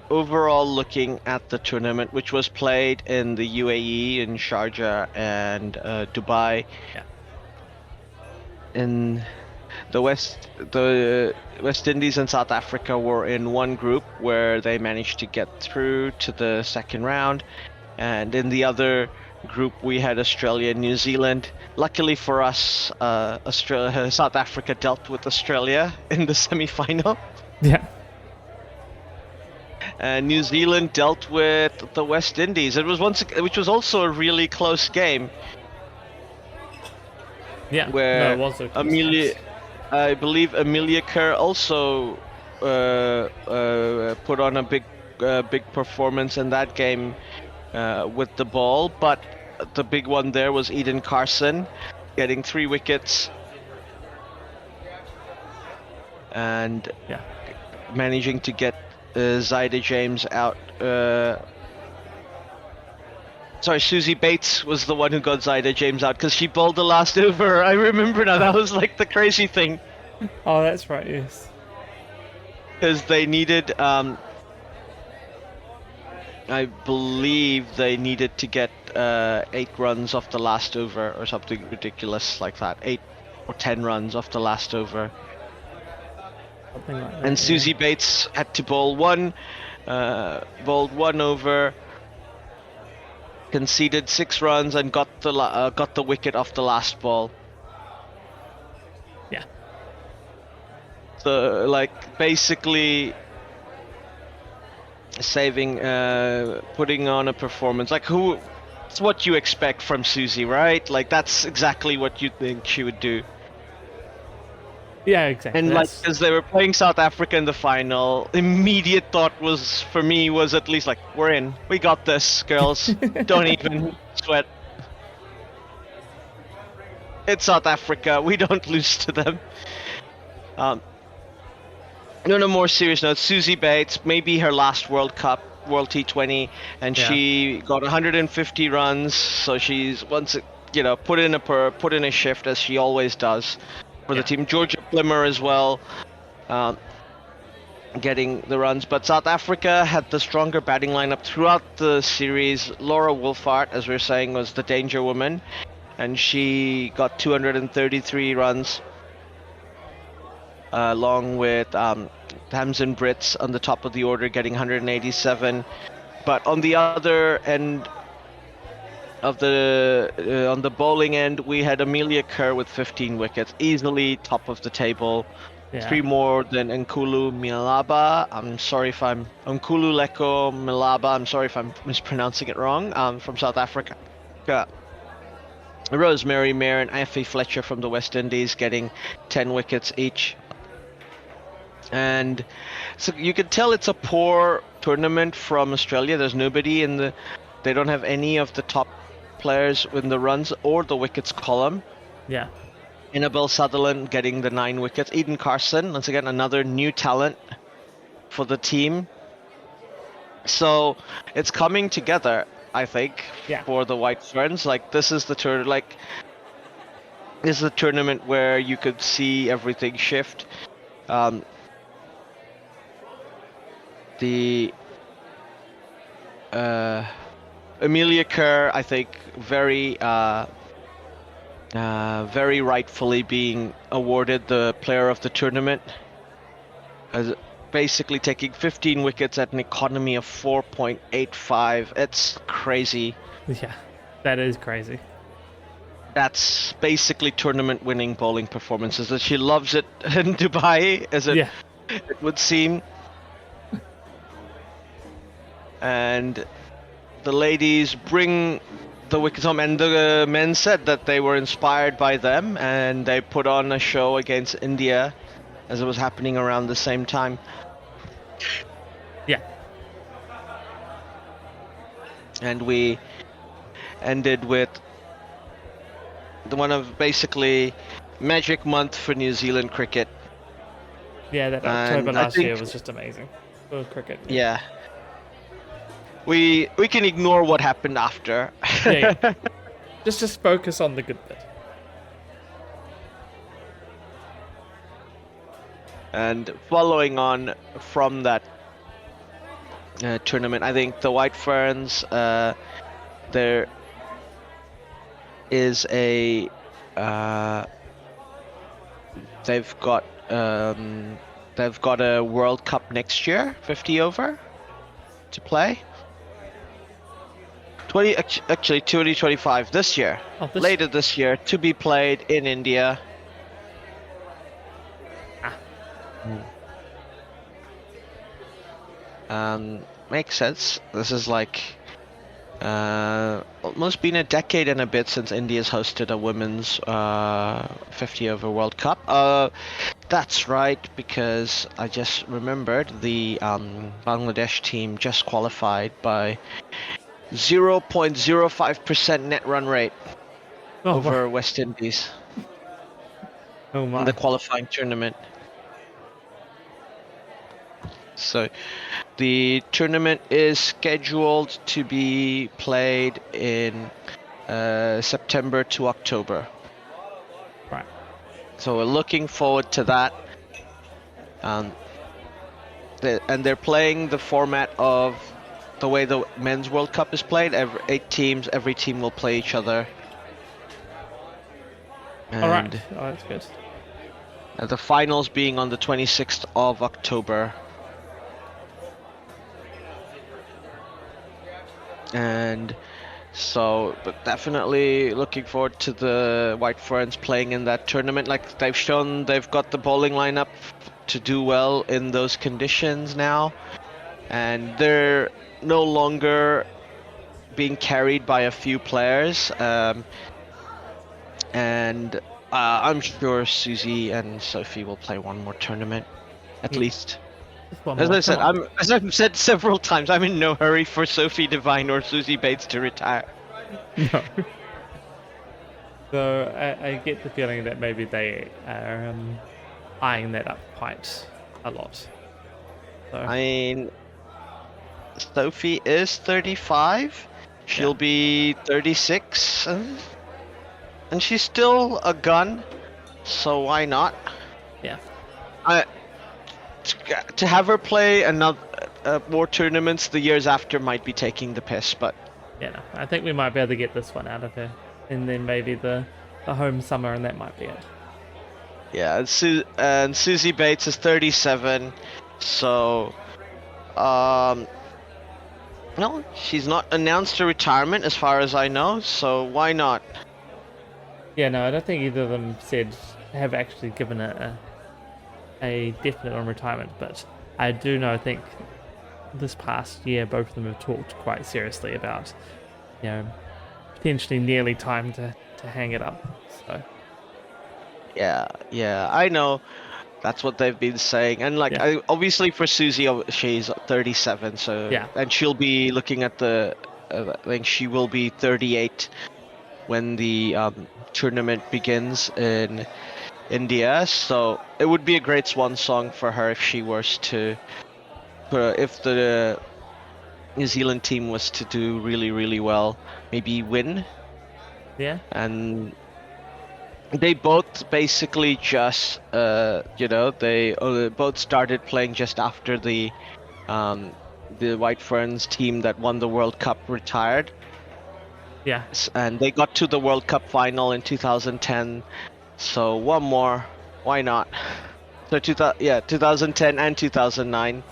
overall looking at the tournament, which was played in the UAE, in Sharjah and Dubai, Yeah. in the West Indies and South Africa were in one group where they managed to get through to the second round, and in the other group we had Australia and New Zealand. Luckily for us, South Africa dealt with Australia in the semi-final, Yeah. and New Zealand dealt with the West Indies. It was which was also a really close game Yeah. No, it where was a close Amelia, match. I believe Amelia Kerr also put on a big performance in that game with the ball, but the big one there was Eden Carson getting 3 wickets and Yeah. managing to get Zaida James out. Sorry, Susie Bates was the one who got Zaida James out because she bowled the last over. I remember now. That was like the crazy thing. Oh, that's right. Yes. Because they needed, I believe they needed to get 8 runs off the last over or something ridiculous like that. 8 or 10 runs off the last over. Something like that. And Yeah. Susie Bates had to bowl bowled 1 over, conceded 6 runs, and got the wicket off the last ball. Yeah. So, like, basically saving, putting on a performance. Like, it's what you expect from Susie, right? Like, that's exactly what you think she would do. Yeah. Exactly. And, like, as they were playing South Africa in the final, immediate thought for me was at least, like, we're in. We got this, girls. Don't even sweat. It's South Africa. We don't lose to them. On a more serious note, Susie Bates, maybe her last World T20, and Yeah. she got 150 runs. So she's put in a shift as she always does for the Yeah. team. Georgia Plimmer as well, getting the runs. But South Africa had the stronger batting lineup throughout the series. Laura Wolfhard, as we were saying, was the danger woman, and she got 233 runs. Along with Tamsin Brits on the top of the order getting 187. But on the other end of on the bowling end, we had Amelia Kerr with 15 wickets, easily top of the table. Yeah. 3 more than Nkulu Milaba. Nkulu Leko Milaba. I'm sorry if I'm mispronouncing it wrong. From South Africa. Rosemary Mayer and Effie Fletcher from the West Indies getting 10 wickets each. And so you can tell it's a poor tournament from Australia. There's nobody they don't have any of the top players in the runs or the wickets column. Yeah. Annabelle Sutherland getting the 9 wickets. Eden Carson, once again, another new talent for the team. So it's coming together, I think, for the White Ferns. Like, this is the tournament where you could see everything shift. The Amelia Kerr, I think, very rightfully being awarded the player of the tournament, as basically taking 15 wickets at an economy of 4.85. It's crazy. Yeah, that is crazy. That's basically tournament-winning bowling performances. That she loves it in Dubai, as it would seem. And the ladies bring the wickets home, and the men said that they were inspired by them, and they put on a show against India as it was happening around the same time. Yeah. And we ended with one of basically magic month for New Zealand cricket. Yeah, that October last year was just amazing for cricket. Yeah. We can ignore what happened after. Just focus on the good bit. And following on from that tournament, I think the White Ferns, there is a they've got a World Cup next year, 50 over, to play. 2025 this year, later this year, to be played in India. Makes sense. This is like almost been a decade and a bit since India's hosted a women's 50 over World Cup. That's right, because I just remembered the Bangladesh team just qualified by 0.05% net run rate over West Indies in the qualifying tournament. So the tournament is scheduled to be played in September to October. Right. So we're looking forward to that. And they're playing the format of the way the Men's World Cup is played. 8 teams, every team will play each other. And all right. Oh, that's good. The finals being on the 26th of October. And so, but definitely looking forward to the White Ferns playing in that tournament. Like they've shown, they've got the bowling lineup to do well in those conditions now, and they're no longer being carried by a few players. And I'm sure Susie and Sophie will play one more tournament, at least. As I've said several times, I'm in no hurry for Sophie Devine or Susie Bates to retire. No. So I get the feeling that maybe they are eyeing that up quite a lot. So. I mean, Sophie is 35. She'll be 36, and she's still a gun. So why not? Yeah. To have her play another more tournaments the years after might be taking the piss, but yeah, no, I think we might be able to get this one out of her, and then maybe the home summer, and that might be it. Yeah, and Susie Bates is 37, so no, she's not announced her retirement as far as I know, so why not? Yeah, no, I don't think either of them have actually given a definite on retirement, but I do know, I think this past year both of them have talked quite seriously about, potentially nearly time to hang it up. So yeah, I know that's what they've been saying, and obviously for Susie, she's 37, so and she'll be looking at I think she will be 38 when the tournament begins in India, so it would be a great swan song for her if she was to, if the New Zealand team was to do really, really well, maybe win. Yeah. And they both basically just, they both started playing just after the White Ferns team that won the World Cup retired. Yeah. And they got to the World Cup final in 2010. So one more, why not? So 2010 and 2009.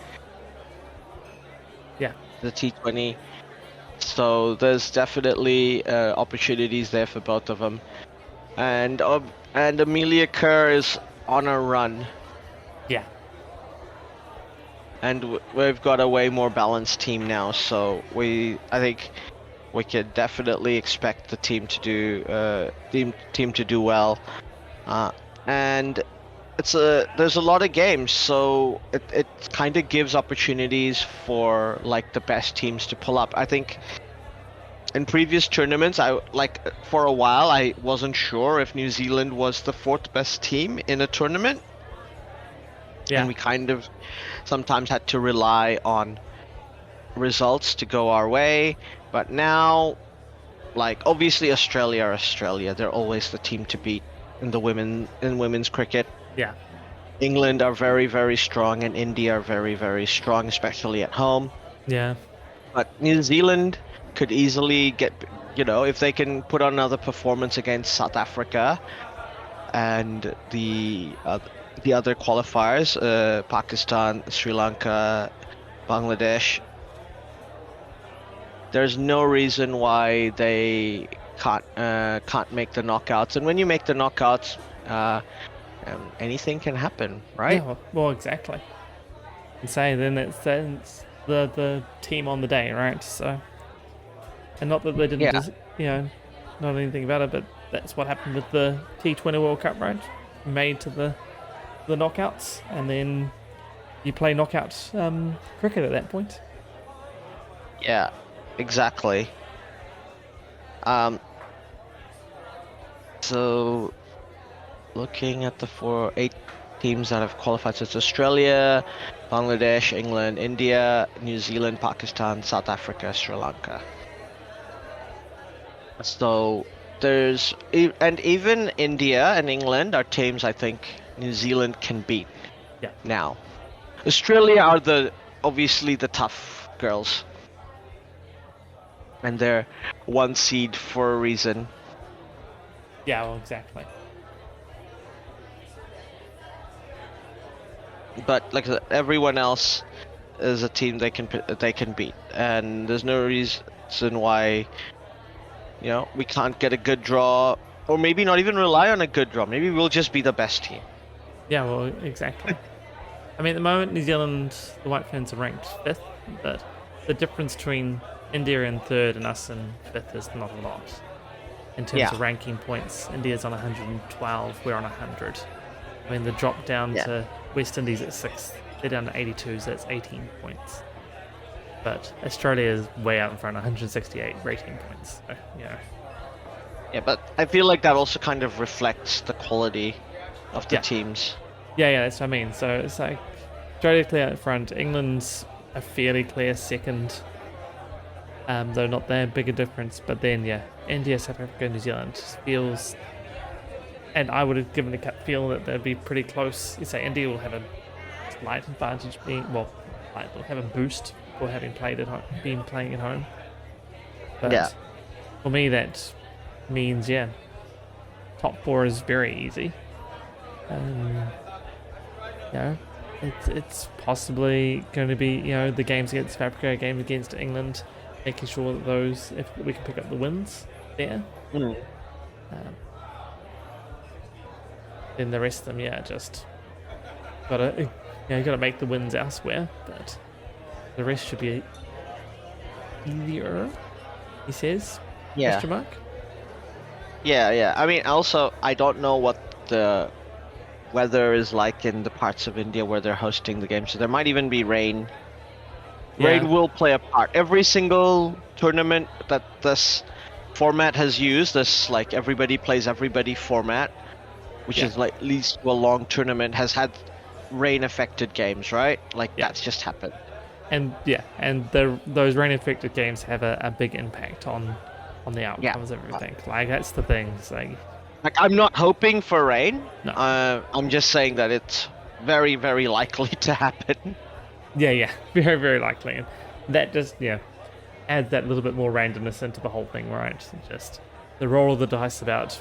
Yeah. The T20. So there's definitely opportunities there for both of them. And Amelia Kerr is on a run. Yeah. And we've got a way more balanced team now, so I think we could definitely expect the team to do well. And there's a lot of games, so it kind of gives opportunities for like the best teams to pull up. I think in previous tournaments, for a while I wasn't sure if New Zealand was the 4th best team in a tournament. Yeah. And we kind of sometimes had to rely on results to go our way, but now, obviously Australia, they're always the team to beat in women's cricket. Yeah. England are very, very strong, and India are very, very strong, especially at home. Yeah. But New Zealand could easily get, if they can put on another performance against South Africa and the other qualifiers, Pakistan, Sri Lanka, Bangladesh. There's no reason why they can't make the knockouts. And when you make the knockouts, anything can happen, right? Yeah. Well, exactly. And say then it's the team on the day, right? So, and not that they didn't Yeah. just not anything about it, but that's what happened with the T20 World Cup, right? Made to the knockouts, and then you play knockout cricket at that point. Yeah, exactly. So looking at the 8 teams that have qualified, so it's Australia, Bangladesh, England, India, New Zealand, Pakistan, South Africa, Sri Lanka. So and even India and England are teams I think New Zealand can beat. Yeah. Now, Australia are obviously the tough girls, and they're 1 seed for a reason. Yeah, well, exactly. But like everyone else is a team they can beat, and there's no reason why we can't get a good draw, or maybe not even rely on a good draw. Maybe we'll just be the best team. Yeah, well, exactly. I mean, at the moment, New Zealand, the White Ferns are ranked 5th, but the difference between India in 3rd and us in 5th is not a lot. In terms of ranking points, India's on 112, we're on 100. I mean, the drop down to West Indies at 6th, they're down to 82, so that's 18 points. But Australia is way out in front, 168 rating points. So, Yeah, but I feel like that also kind of reflects the quality of the teams. Yeah, that's what I mean. So it's like Australia clear out front, England's a fairly clear second, though not that big a difference. But then, India, South Africa, New Zealand just feels, and I would have given a gut feel that they'd be pretty close. You say India will have a slight advantage they'll have a boost for having been playing at home. But for me, that means top 4 is very easy. It's possibly going to be the games against South Africa, games against England, making sure that those, if we can pick up the wins there. Then the rest of them, just gotta make the wins elsewhere, but the rest should be easier, he says. Question mark? Yeah. I mean, also, I don't know what the weather is like in the parts of India where they're hosting the game, so there might even be rain. Rain will play a part. Every single tournament that this format has used, this like everybody plays everybody format, which is like leads to a long tournament, has had rain affected games, right? Like that's just happened. And those rain affected games have a big impact on the outcomes of everything. Like that's the thing. It's like I'm not hoping for rain. No. I'm just saying that it's very, very likely to happen. Yeah, very, very likely, and that just adds that little bit more randomness into the whole thing, right? Just the roll of the dice about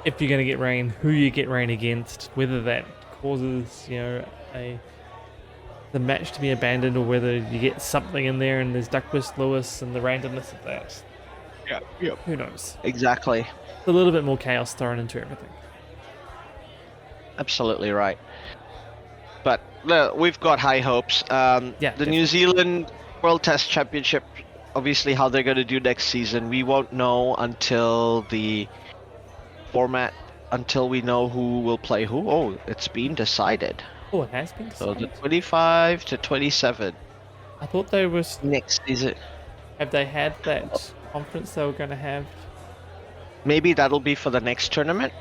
if you're going to get rain, who you get rain against, whether that causes the match to be abandoned, or whether you get something in there and there's Duckworth Lewis and the randomness of that. Yeah. Who knows? Exactly. A little bit more chaos thrown into everything. Absolutely right. But we've got high hopes. The New Zealand World Test Championship, obviously how they're going to do next season, we won't know until the format, until we know who will play who. Oh, it's been decided. Oh, it has been decided? So the 25 to 27. I thought they were... Next season. Have they had that conference they were going to have? Maybe that'll be for the next tournament,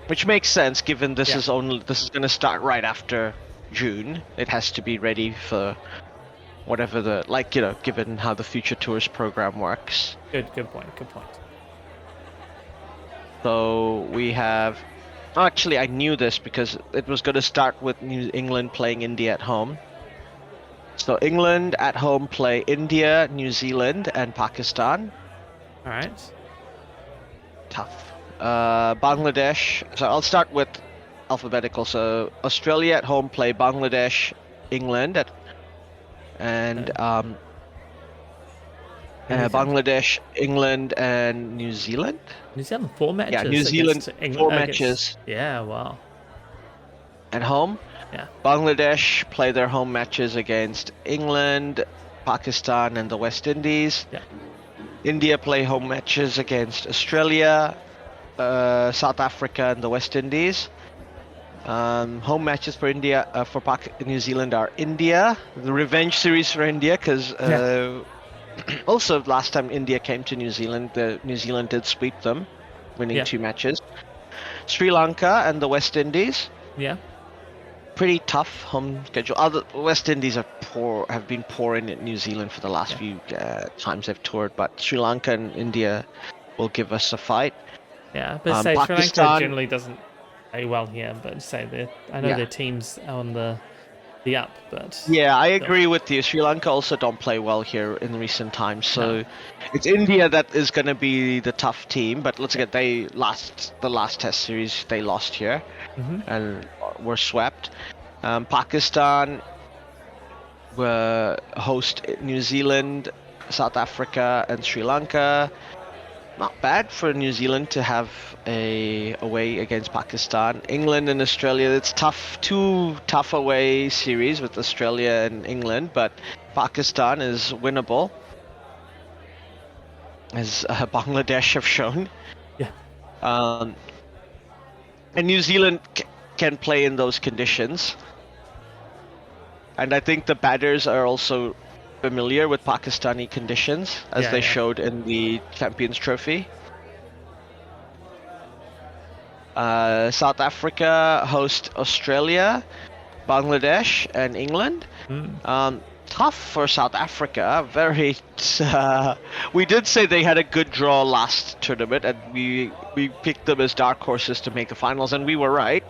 which makes sense given this is going to start right after June. It has to be ready for whatever given how the Future Tours program works. Good point. So we have Actually, I knew this because it was going to start with New England playing India at home. So England at home play India, New Zealand, and Pakistan. All right. Tough. Bangladesh. So I'll start with alphabetical. So Australia at home play Bangladesh, England, and New Zealand. Bangladesh, England, and New Zealand. New Zealand 4 matches. Yeah, New Zealand against England, 4 against- matches Yeah. Wow. at home. Yeah. Bangladesh play their home matches against England, Pakistan, and the West Indies. Yeah. India play home matches against Australia, South Africa, and the West Indies. Home matches for India, New Zealand are India, the revenge series for India, because also last time India came to New Zealand, New Zealand did sweep them, winning 2 matches. Sri Lanka and the West Indies. Yeah. Pretty tough home schedule. Other West Indies have been poor in New Zealand for the last few times they've toured, but Sri Lanka and India will give us a fight. Yeah, but say Sri Lanka generally doesn't play well here, but say I know their team's on the up, but yeah, I agree with you. Sri Lanka also don't play well here in recent times, so it's India that is going to be the tough team. But let's get the last Test series they lost here and were swept. Pakistan host New Zealand, South Africa, and Sri Lanka. Not bad for New Zealand to have a away against Pakistan. England and Australia, it's tough. 2 tough away series with Australia and England, but Pakistan is winnable, as Bangladesh have shown. Yeah. And New Zealand can play in those conditions. And I think the batters are also familiar with Pakistani conditions, as they showed in the Champions Trophy. South Africa host Australia, Bangladesh, and England. Tough for South Africa. Very. We did say they had a good draw last tournament, and we picked them as dark horses to make the finals, and we were right.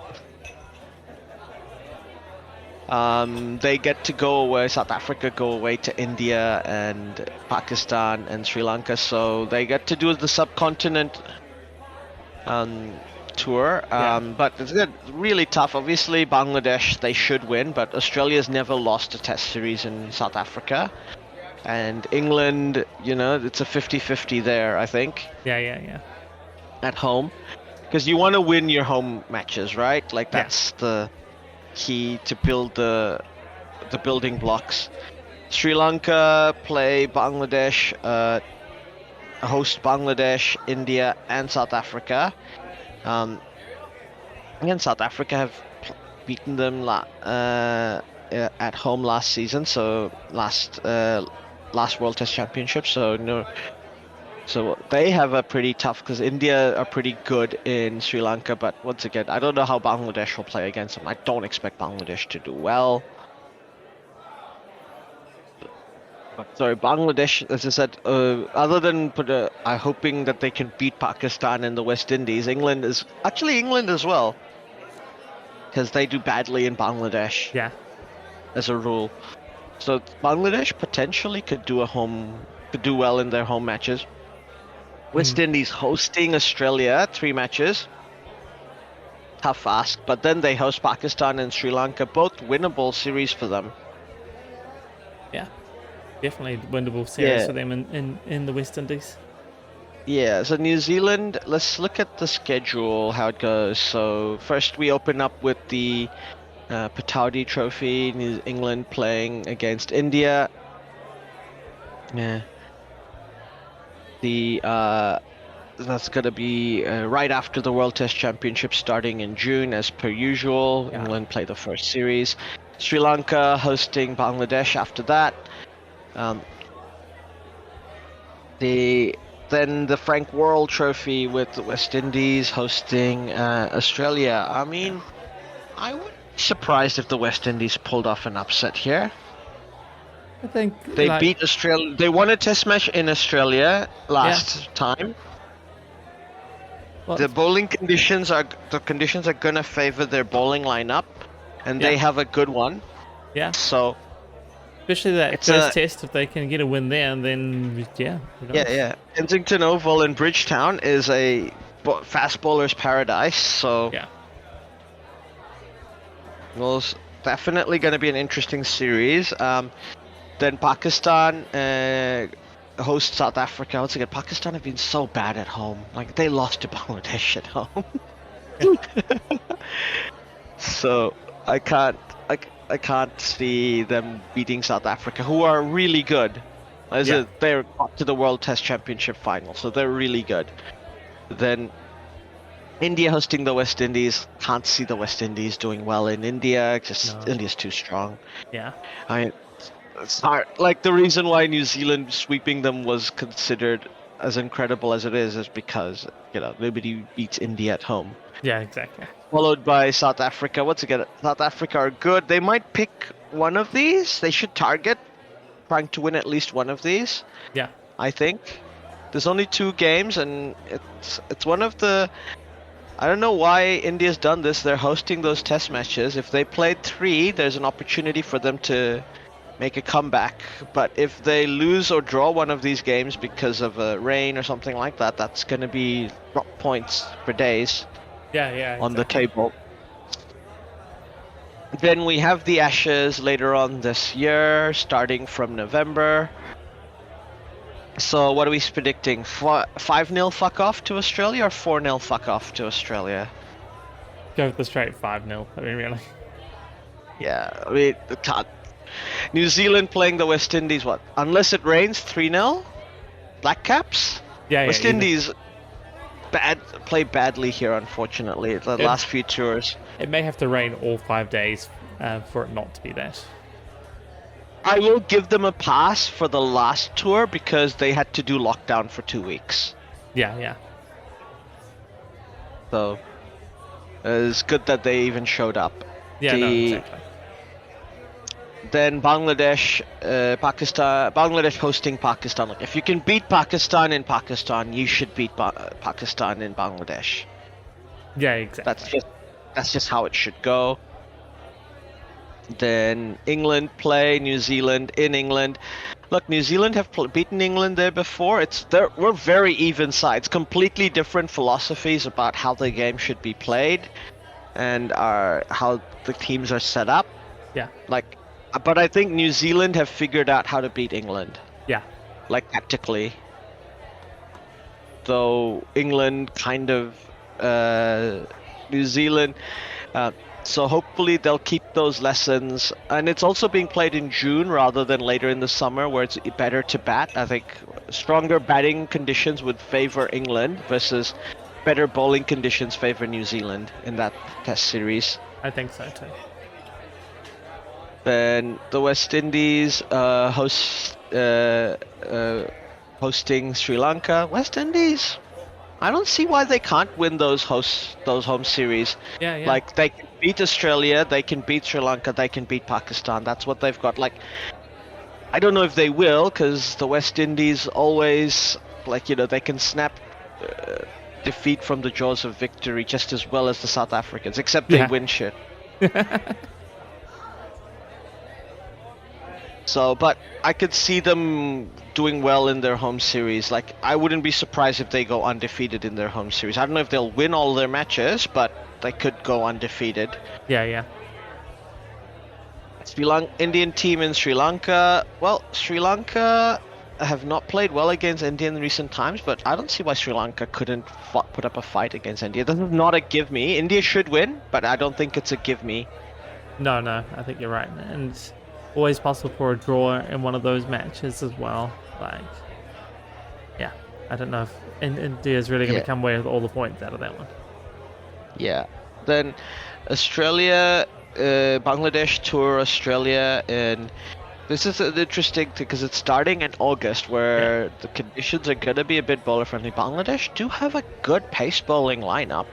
They get to go away. South Africa go away to India and Pakistan and Sri Lanka, so they get to do the subcontinent tour. But it's good. Really tough. Obviously, Bangladesh, they should win, but Australia's never lost a Test series in South Africa. And England, it's a 50-50 there, I think. Yeah. At home, because you want to win your home matches, right? Like that's the key to build the building blocks. Sri Lanka play Bangladesh, host Bangladesh, India, and South Africa. Again, South Africa have beaten them at home last season, so last World Test Championship. So they have a pretty tough, because India are pretty good in Sri Lanka, but once again, I don't know how Bangladesh will play against them. I don't expect Bangladesh to do well. But sorry, Bangladesh, as I said, other than hoping that they can beat Pakistan and the West Indies, England as well, because they do badly in Bangladesh. Yeah. As a rule. So Bangladesh potentially could do well in their home matches. West Indies hosting Australia, 3 matches. Tough ask, but then they host Pakistan and Sri Lanka, both winnable series for them. Yeah, definitely winnable series for them in the West Indies. Yeah, so New Zealand, let's look at the schedule, how it goes. So first we open up with the Pataudi Trophy, New England playing against India. Yeah. That's going to be right after the World Test Championship starting in June, as per usual. Yeah. England play the first series. Sri Lanka hosting Bangladesh after that. Then the Frank Worrell Trophy with the West Indies hosting Australia. I mean, I wouldn't be surprised if the West Indies pulled off an upset here. I think they beat Australia. They won a Test match in Australia last time. Well, The conditions are gonna favor their bowling lineup, and they Yeah. have a good one. yeah, So especially that it's first a test. If they can get a win there, and then yeah, who knows? yeah. Kensington Oval in Bridgetown is a fast bowler's paradise. So Yeah. well, it's definitely going to be an interesting series. Then Pakistan hosts South Africa. Once again, Pakistan have been so bad at home. Like they lost to Bangladesh at home. So I can't see them beating South Africa, who are really good. They're up to the World Test Championship final, so they're really good. Then India hosting the West Indies. Can't see the West Indies doing well in India. Just No. India's too strong. Yeah. I It's hard. Like the reason why New Zealand sweeping them was considered as incredible as it is because nobody beats India at home. Yeah. Exactly. Followed by South Africa. Once again, South Africa are good. They might pick one of these. They should target trying to win at least one of these. Yeah. I think there's only 2 games, and it's one of the. I don't know why India's done this. They're hosting those test matches. If they played 3, there's an opportunity for them to make a comeback. But if they lose or draw one of these games because of a rain or something like that, that's going to be drop points for days Yeah. on the exactly. table. Then we have the Ashes later on this year, starting from November. So what are we predicting? 5-0 fuck off to Australia or 4-0 fuck off to Australia? Go with the straight 5-0. I mean, really. Yeah, I mean, New Zealand playing the West Indies, what? Unless it rains, 3-0? Black Caps? Yeah. West either. Indies play badly here, unfortunately, the last few tours. It may have to rain all 5 days for it not to be that. I will give them a pass for the last tour because they had to do lockdown for 2 weeks. Yeah. So it's good that they even showed up. Yeah. No. Exactly. Then Bangladesh, Bangladesh hosting Pakistan. Like, if you can beat Pakistan in Pakistan, you should beat Pakistan in Bangladesh. Yeah. Exactly. That's just how it should go. Then England play New Zealand in England. Look, New Zealand have beaten England there before. We're very even sides. Completely different philosophies about how the game should be played, and how the teams are set up. Yeah. But I think New Zealand have figured out how to beat England. Yeah. Like tactically. Though England kind of New Zealand. So hopefully they'll keep those lessons. And it's also being played in June rather than later in the summer where it's better to bat. I think stronger batting conditions would favor England versus better bowling conditions favor New Zealand in that test series. I think so too. Then the West Indies hosting Sri Lanka. West Indies, I don't see why they can't win those home series. Yeah. Like they can beat Australia, they can beat Sri Lanka, they can beat Pakistan. That's what they've got. Like I don't know if they will, because the West Indies always they can snap defeat from the jaws of victory just as well as the South Africans, except they win shit. So, but I could see them doing well in their home series. Like, I wouldn't be surprised if they go undefeated in their home series. I don't know if they'll win all their matches, but they could go undefeated. Yeah. Indian team in Sri Lanka. Well, Sri Lanka have not played well against India in recent times, but I don't see why Sri Lanka couldn't put up a fight against India. This is not a give me. India should win, but I don't think it's a give me. No, I think you're right. And it's always possible for a draw in one of those matches as well. I don't know if India's really going to come away with all the points out of that one. Yeah. Then Australia, Bangladesh tour Australia, and this is an interesting thing because it's starting in August where the conditions are going to be a bit bowler friendly. Bangladesh do have a good pace bowling lineup.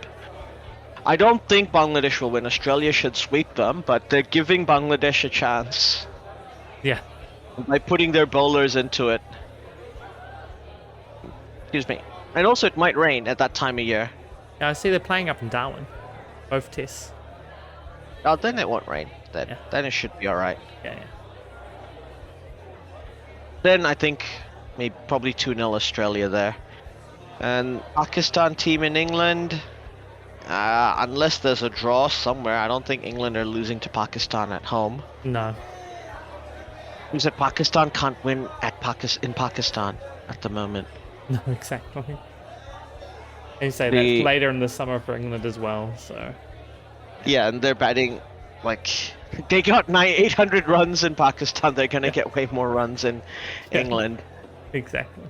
I don't think Bangladesh will win. Australia should sweep them, but they're giving Bangladesh a chance. Yeah. By putting their bowlers into it. Excuse me. And also it might rain at that time of year. Yeah, I see they're playing up in Darwin, both tests. Oh, then it won't rain. Then it should be all right. Yeah, yeah. Then I think maybe probably 2-0 Australia there. And Pakistan team in England, unless there's a draw somewhere, I don't think England are losing to Pakistan at home. No. Means that Pakistan can't win in Pakistan at the moment. No, exactly. And you say The- that's later in the summer for England as well, so. Yeah, and they're batting like they got 800 runs in Pakistan. They're gonna get way more runs in England. Exactly.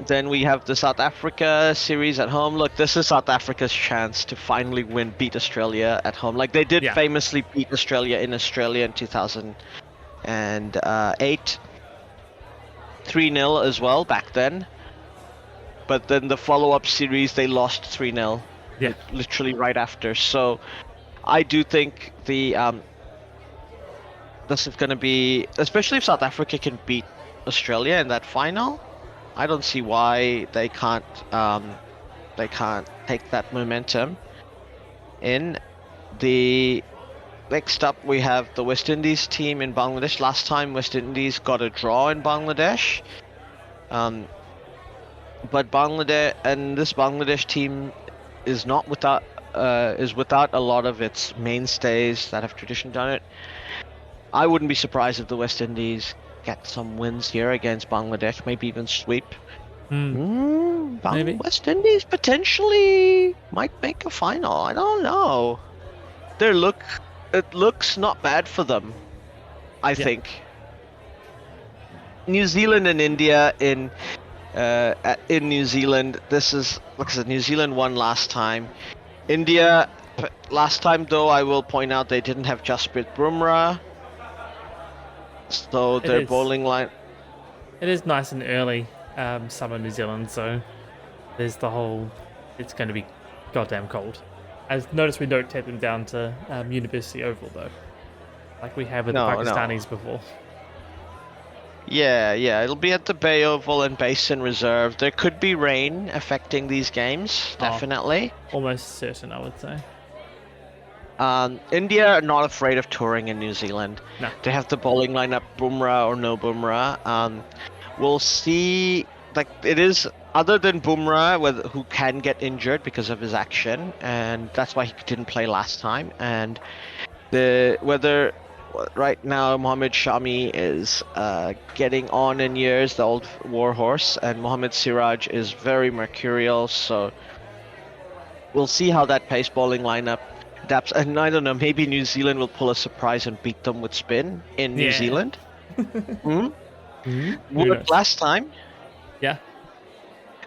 Then we have the South Africa series at home. Look, this is South Africa's chance to finally beat Australia at home. Like they did famously beat Australia in 2008. 3-0 as well back then. But then the follow-up series, they lost 3-0. Yeah. Literally right after. So I do think this is going to be, especially if South Africa can beat Australia in that final, I don't see why they can't take that momentum. In the next up, we have the West Indies team in Bangladesh. Last time West Indies got a draw in Bangladesh. But this Bangladesh team is not without a lot of its mainstays that have traditionally done it. I wouldn't be surprised if the West Indies get some wins here against Bangladesh, maybe even sweep. Maybe. West Indies potentially might make a final. I don't know. It looks not bad for them, I think. New Zealand and India in New Zealand. This is, like I said, New Zealand won last time. India, last time though, I will point out they didn't have Jasprit Bumrah, so their bowling line. It is nice and early summer New Zealand, so there's the whole. It's going to be goddamn cold. As notice, we don't take them down to University Oval though, like we have with the Pakistanis before. Yeah, it'll be at the Bay Oval and Basin Reserve. There could be rain affecting these games, definitely. Almost certain, I would say. India are not afraid of touring in New Zealand. No. They have the bowling lineup, Bumrah or no Bumrah. We'll see. Like it is, other than Bumrah, who can get injured because of his action, and that's why he didn't play last time. And whether right now Mohammad Shami is getting on in years, the old warhorse, and Mohammad Siraj is very mercurial. So we'll see how that pace bowling lineup adapts. And I don't know, maybe New Zealand will pull a surprise and beat them with spin in New Zealand. Worked last time. Yeah.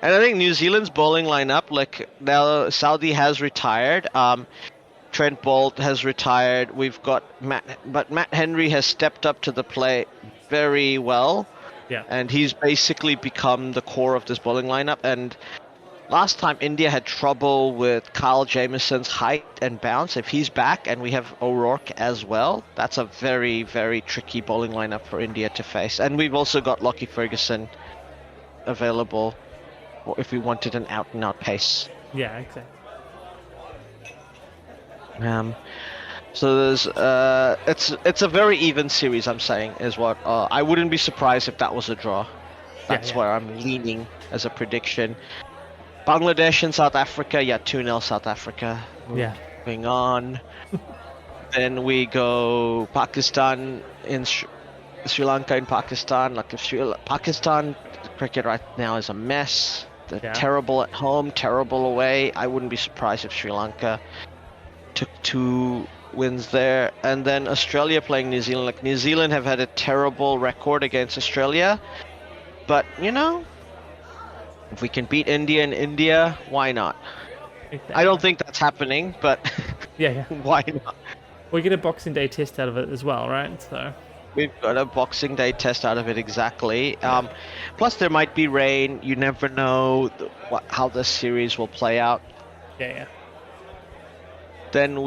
And I think New Zealand's bowling lineup, like now Saudi has retired. Trent Bolt has retired. We've got Matt Henry has stepped up to the plate very well. Yeah. And he's basically become the core of this bowling lineup. And last time India had trouble with Kyle Jamieson's height and bounce. If he's back and we have O'Rourke as well, that's a very, very tricky bowling lineup for India to face. And we've also got Lockie Ferguson available, or if we wanted an out-and-out pace. Yeah, exactly. So there's it's a very even series. I'm saying is what I wouldn't be surprised if that was a draw. That's where I'm leaning as a prediction. Bangladesh and South Africa, 2-0 South Africa. Moving on. Then we go Pakistan in Sri Lanka in Pakistan. Like Pakistan cricket right now is a mess. They're terrible at home, terrible away. I wouldn't be surprised if Sri Lanka took 2 wins there. And then Australia playing New Zealand. Like New Zealand have had a terrible record against Australia, but if we can beat India in India, why not? Exactly. I don't think that's happening, but why not? We get a Boxing Day test out of it as well, right? So we've got a Boxing Day test out of it, exactly. Plus there might be rain. You never know how this series will play out. Then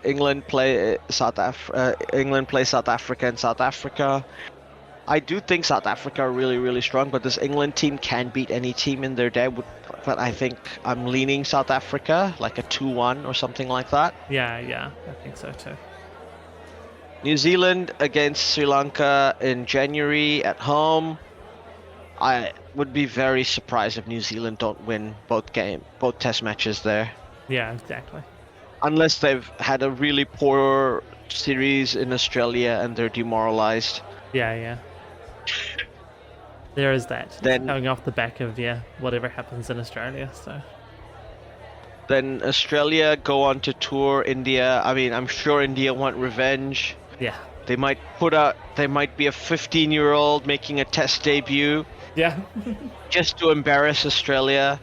England play South Africa in South Africa. I do think South Africa are really, really strong, but this England team can beat any team in their day. For but I think I'm leaning South Africa, like a 2-1 or something like that. Yeah, I think so too. New Zealand against Sri Lanka in January at home. I would be very surprised if New Zealand don't win both test matches there. Yeah, exactly. Unless they've had a really poor series in Australia and they're demoralized. Yeah. There is that. Then Going off the back of whatever happens in Australia. So then Australia go on to tour India. I mean, I'm sure India want revenge. yeah, They might be a 15-year-old making a test debut yeah, just to embarrass Australia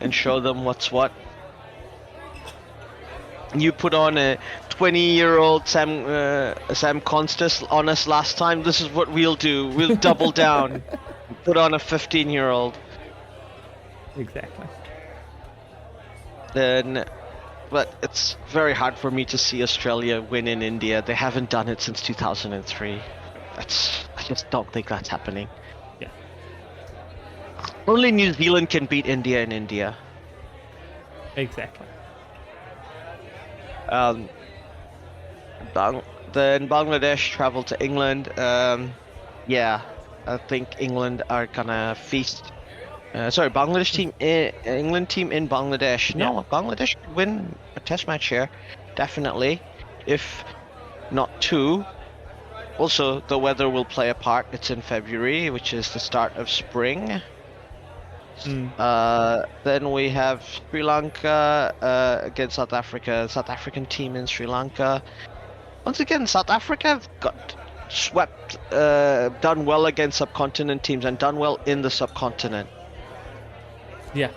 and show them what's what. You put on a 20-year-old Sam Constas on us last time. This is what we'll do. We'll double down. Put on a 15-year-old. exactly. But it's very hard for me to see Australia win in India. They haven't done it since 2003. I just don't think that's happening. Yeah, Only New Zealand can beat India in India. exactly. Then Bangladesh travel to England. Yeah, I think England are gonna feast. Bangladesh team, England team in Bangladesh. No, Yeah. Bangladesh could win a test match here, definitely, if not two. Also, the weather will play a part. It's in February, which is the start of spring. Then we have Sri Lanka against South Africa. South African team in Sri Lanka. Once again, South Africa have got swept, done well against subcontinent teams and done well in the subcontinent. Yeah,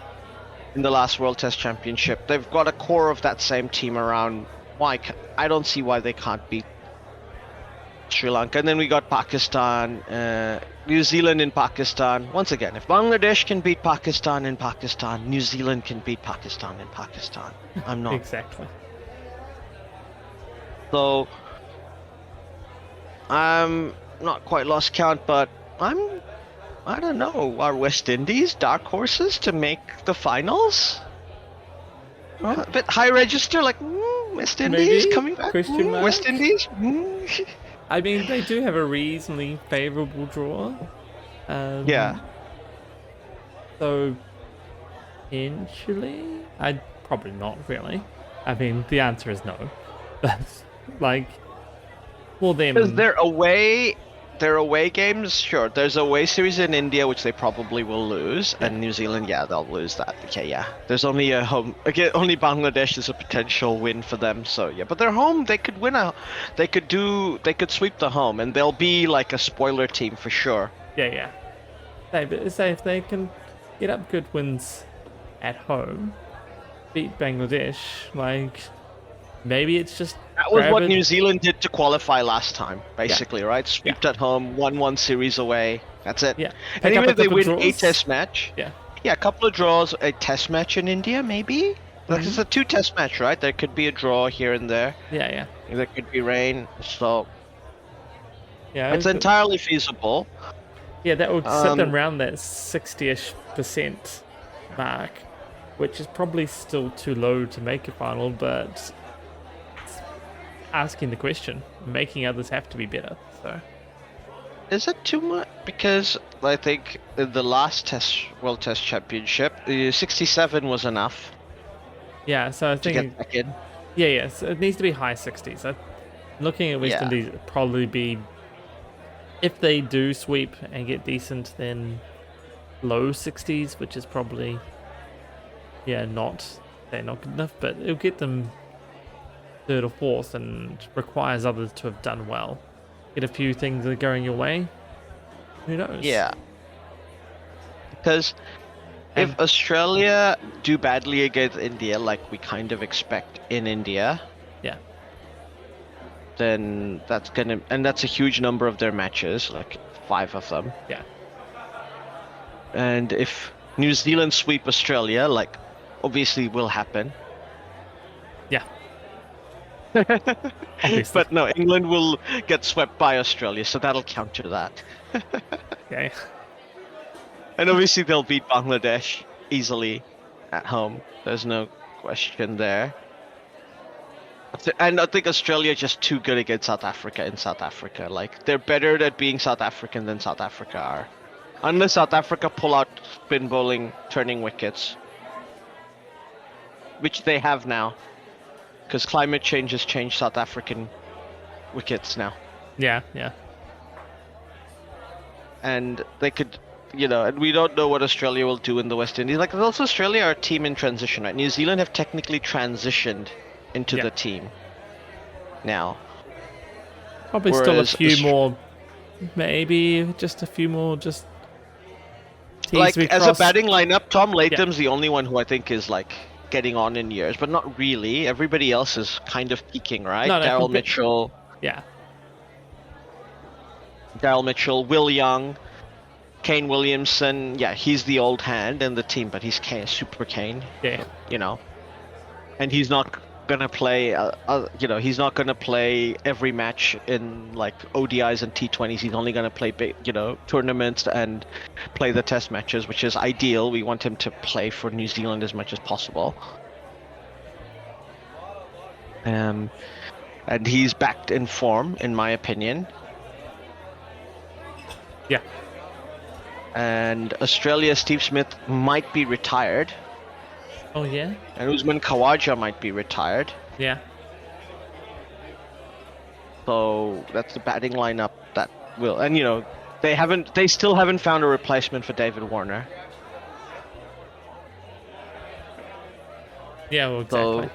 In the last World Test Championship, they've got a core of that same team around. I don't see why they can't beat Sri Lanka. And then we got Pakistan, New Zealand in Pakistan. Once again, if Bangladesh can beat Pakistan in Pakistan, New Zealand can beat Pakistan in Pakistan. I'm not. exactly. So I'm not quite lost count, but I don't know. Are West Indies dark horses to make the finals? A bit high register, like West Indies Maybe? coming back. Question mark? West Indies. I mean, they do have a reasonably favourable draw. Yeah. So, potentially, I'd probably not really. I mean, the answer is no. But like, for them, Because their away games, sure. There's a away series in India which they probably will lose, and New Zealand, yeah, they'll lose that. Okay, yeah. There's only a home. Again, only Bangladesh is a potential win for them. So yeah, but they're home. They could win They could sweep the home, and they'll be like a spoiler team for sure. yeah. Say if they can get up good wins at home, beat Bangladesh, like maybe it's just That was grab what it- New Zealand did to qualify last time, basically, right? Swept at home, 1-1 series away. That's it. Yeah, And pick even up if they couple win a draws. test match, Yeah, yeah, a couple of draws, a test match in India, maybe? Like it's a 2-test match, right? There could be a draw here and there. yeah. There could be rain, so Yeah, it's entirely feasible. yeah, that would sit them Um, around that 60-ish% mark, which is probably still too low to make a final, but it's asking the question, making others have to be better. So Is it too much? Because I think in the last World Test Championship, 67 was enough yeah, so I to think get back in. yeah, so it needs to be high 60s. Looking at West Yeah. Indies, it'd probably be, if they do sweep and get decent, then low 60s, which is probably not good enough, but it'll get them third or fourth and requires others to have done well. Get a few things that are going your way. Who knows? Yeah. Because if And- Australia do badly against India, like we kind of expect in India, Yeah. then that's a huge number of their matches, like 5 of them. Yeah. And if New Zealand sweep Australia, like obviously will happen. Yeah. Obviously. But no, England will get swept by Australia, so that'll counter that. Okay. And obviously they'll beat Bangladesh easily. at home. There's no question there. And I think Australia is just too good against South Africa in South Africa. Like, they're better at being South African than South Africa are. Unless South Africa pull out spin bowling, turning wickets. Which they have now. Because climate change has changed South African wickets now. Yeah. And they could, and we don't know what Australia will do in the West Indies. Like, also Australia are a team in transition, right? New Zealand have technically transitioned into the team now. Probably still a few more, maybe just a few more, just like as a batting lineup, Tom Latham's the only one who I think is like getting on in years, but not really. Everybody else is kind of peaking, right? Daryl Mitchell. Yeah. Daryl Mitchell, Will Young, Kane Williamson. Yeah, he's the old hand in the team, but he's Super Kane. Yeah. And he's not gonna play. He's not gonna play every match in like ODIs and T20s. He's only gonna play big, tournaments and play the test matches, which is ideal. We want him to play for New Zealand as much as possible. And he's back in form, in my opinion. Yeah. And Australia, Steve Smith might be retired. Oh yeah. And Usman Khawaja might be retired. Yeah. So that's the batting lineup that will, and they still haven't found a replacement for David Warner. Yeah, well, exactly.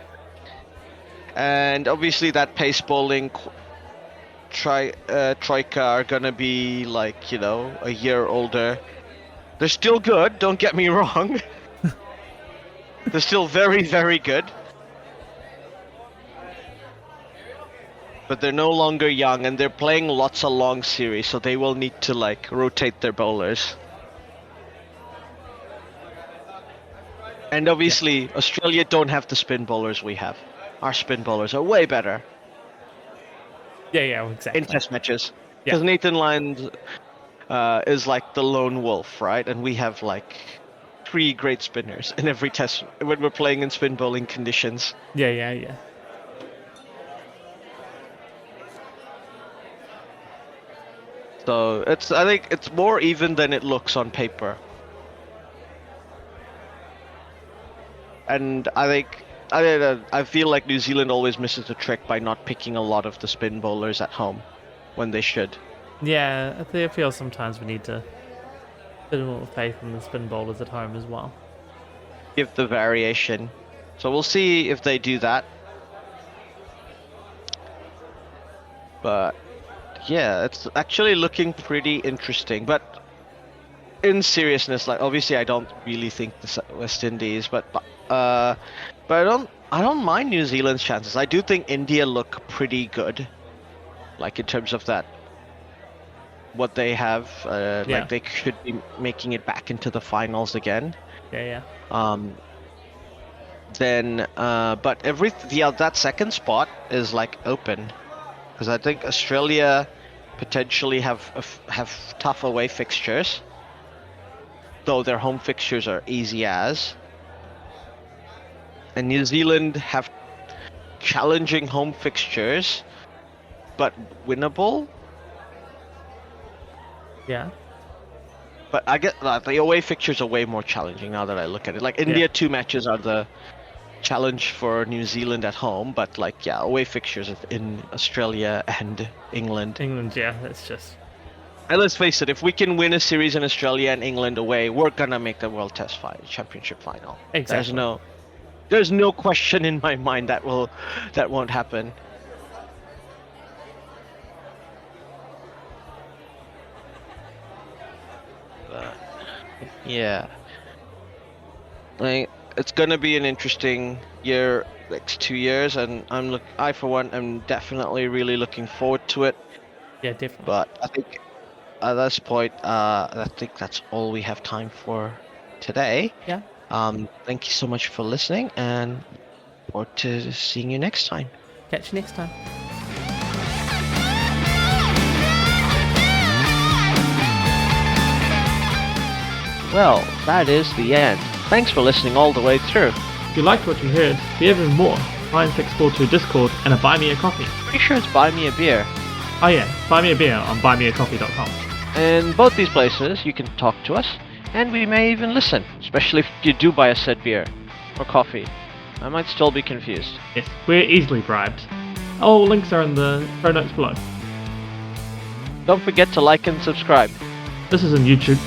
And obviously that pace bowling troika are gonna be like, a year older. They're still good, don't get me wrong. They're still very, very good. But they're no longer young, and they're playing lots of long series, so they will need to like rotate their bowlers. And obviously, Australia don't have the spin bowlers we have. Our spin bowlers are way better. Yeah, exactly. In test matches. Because Nathan Lyons is like the lone wolf, right? And we have like 3 great spinners in every test when we're playing in spin bowling conditions. Yeah. So I think it's more even than it looks on paper. And I feel like New Zealand always misses the trick by not picking a lot of the spin bowlers at home when they should. Yeah, I feel sometimes we need to put a little faith in the spin bowlers at home as well. Give the variation. So we'll see if they do that. But yeah, it's actually looking pretty interesting. But in seriousness, like obviously I don't really think the West Indies, but I don't mind New Zealand's chances. I do think India look pretty good, like in terms of that. What they have, like they should be making it back into the finals again. Yeah. But that second spot is like open, because I think Australia potentially have tough away fixtures, though their home fixtures are easy as. And New Zealand have challenging home fixtures, but winnable. Yeah. But I get that the away fixtures are way more challenging now that I look at it. Like India, 2 matches are the challenge for New Zealand at home, but like away fixtures in Australia and England. That's just. And let's face it, if we can win a series in Australia and England away, we're gonna make the World Test Championship final. Exactly. There's no question in my mind that won't happen. Yeah. Like, it's gonna be an interesting year, next 2 years, and I for one am definitely really looking forward to it. Yeah, definitely. But I think at this point, I think that's all we have time for today. Yeah. Thank you so much for listening, and forward to seeing you next time. Catch you next time. Well, that is the end. Thanks for listening all the way through. If you liked what you heard, we have even more. 9642 Discord and a Buy Me a Coffee. Pretty sure it's Buy Me a Beer. Oh yeah, buy me a beer on buymeacoffee.com. In both these places, you can talk to us, and we may even listen, especially if you do buy a said beer or coffee. I might still be confused. Yes, we're easily bribed. All links are in the show notes below. Don't forget to like and subscribe. This is on YouTube.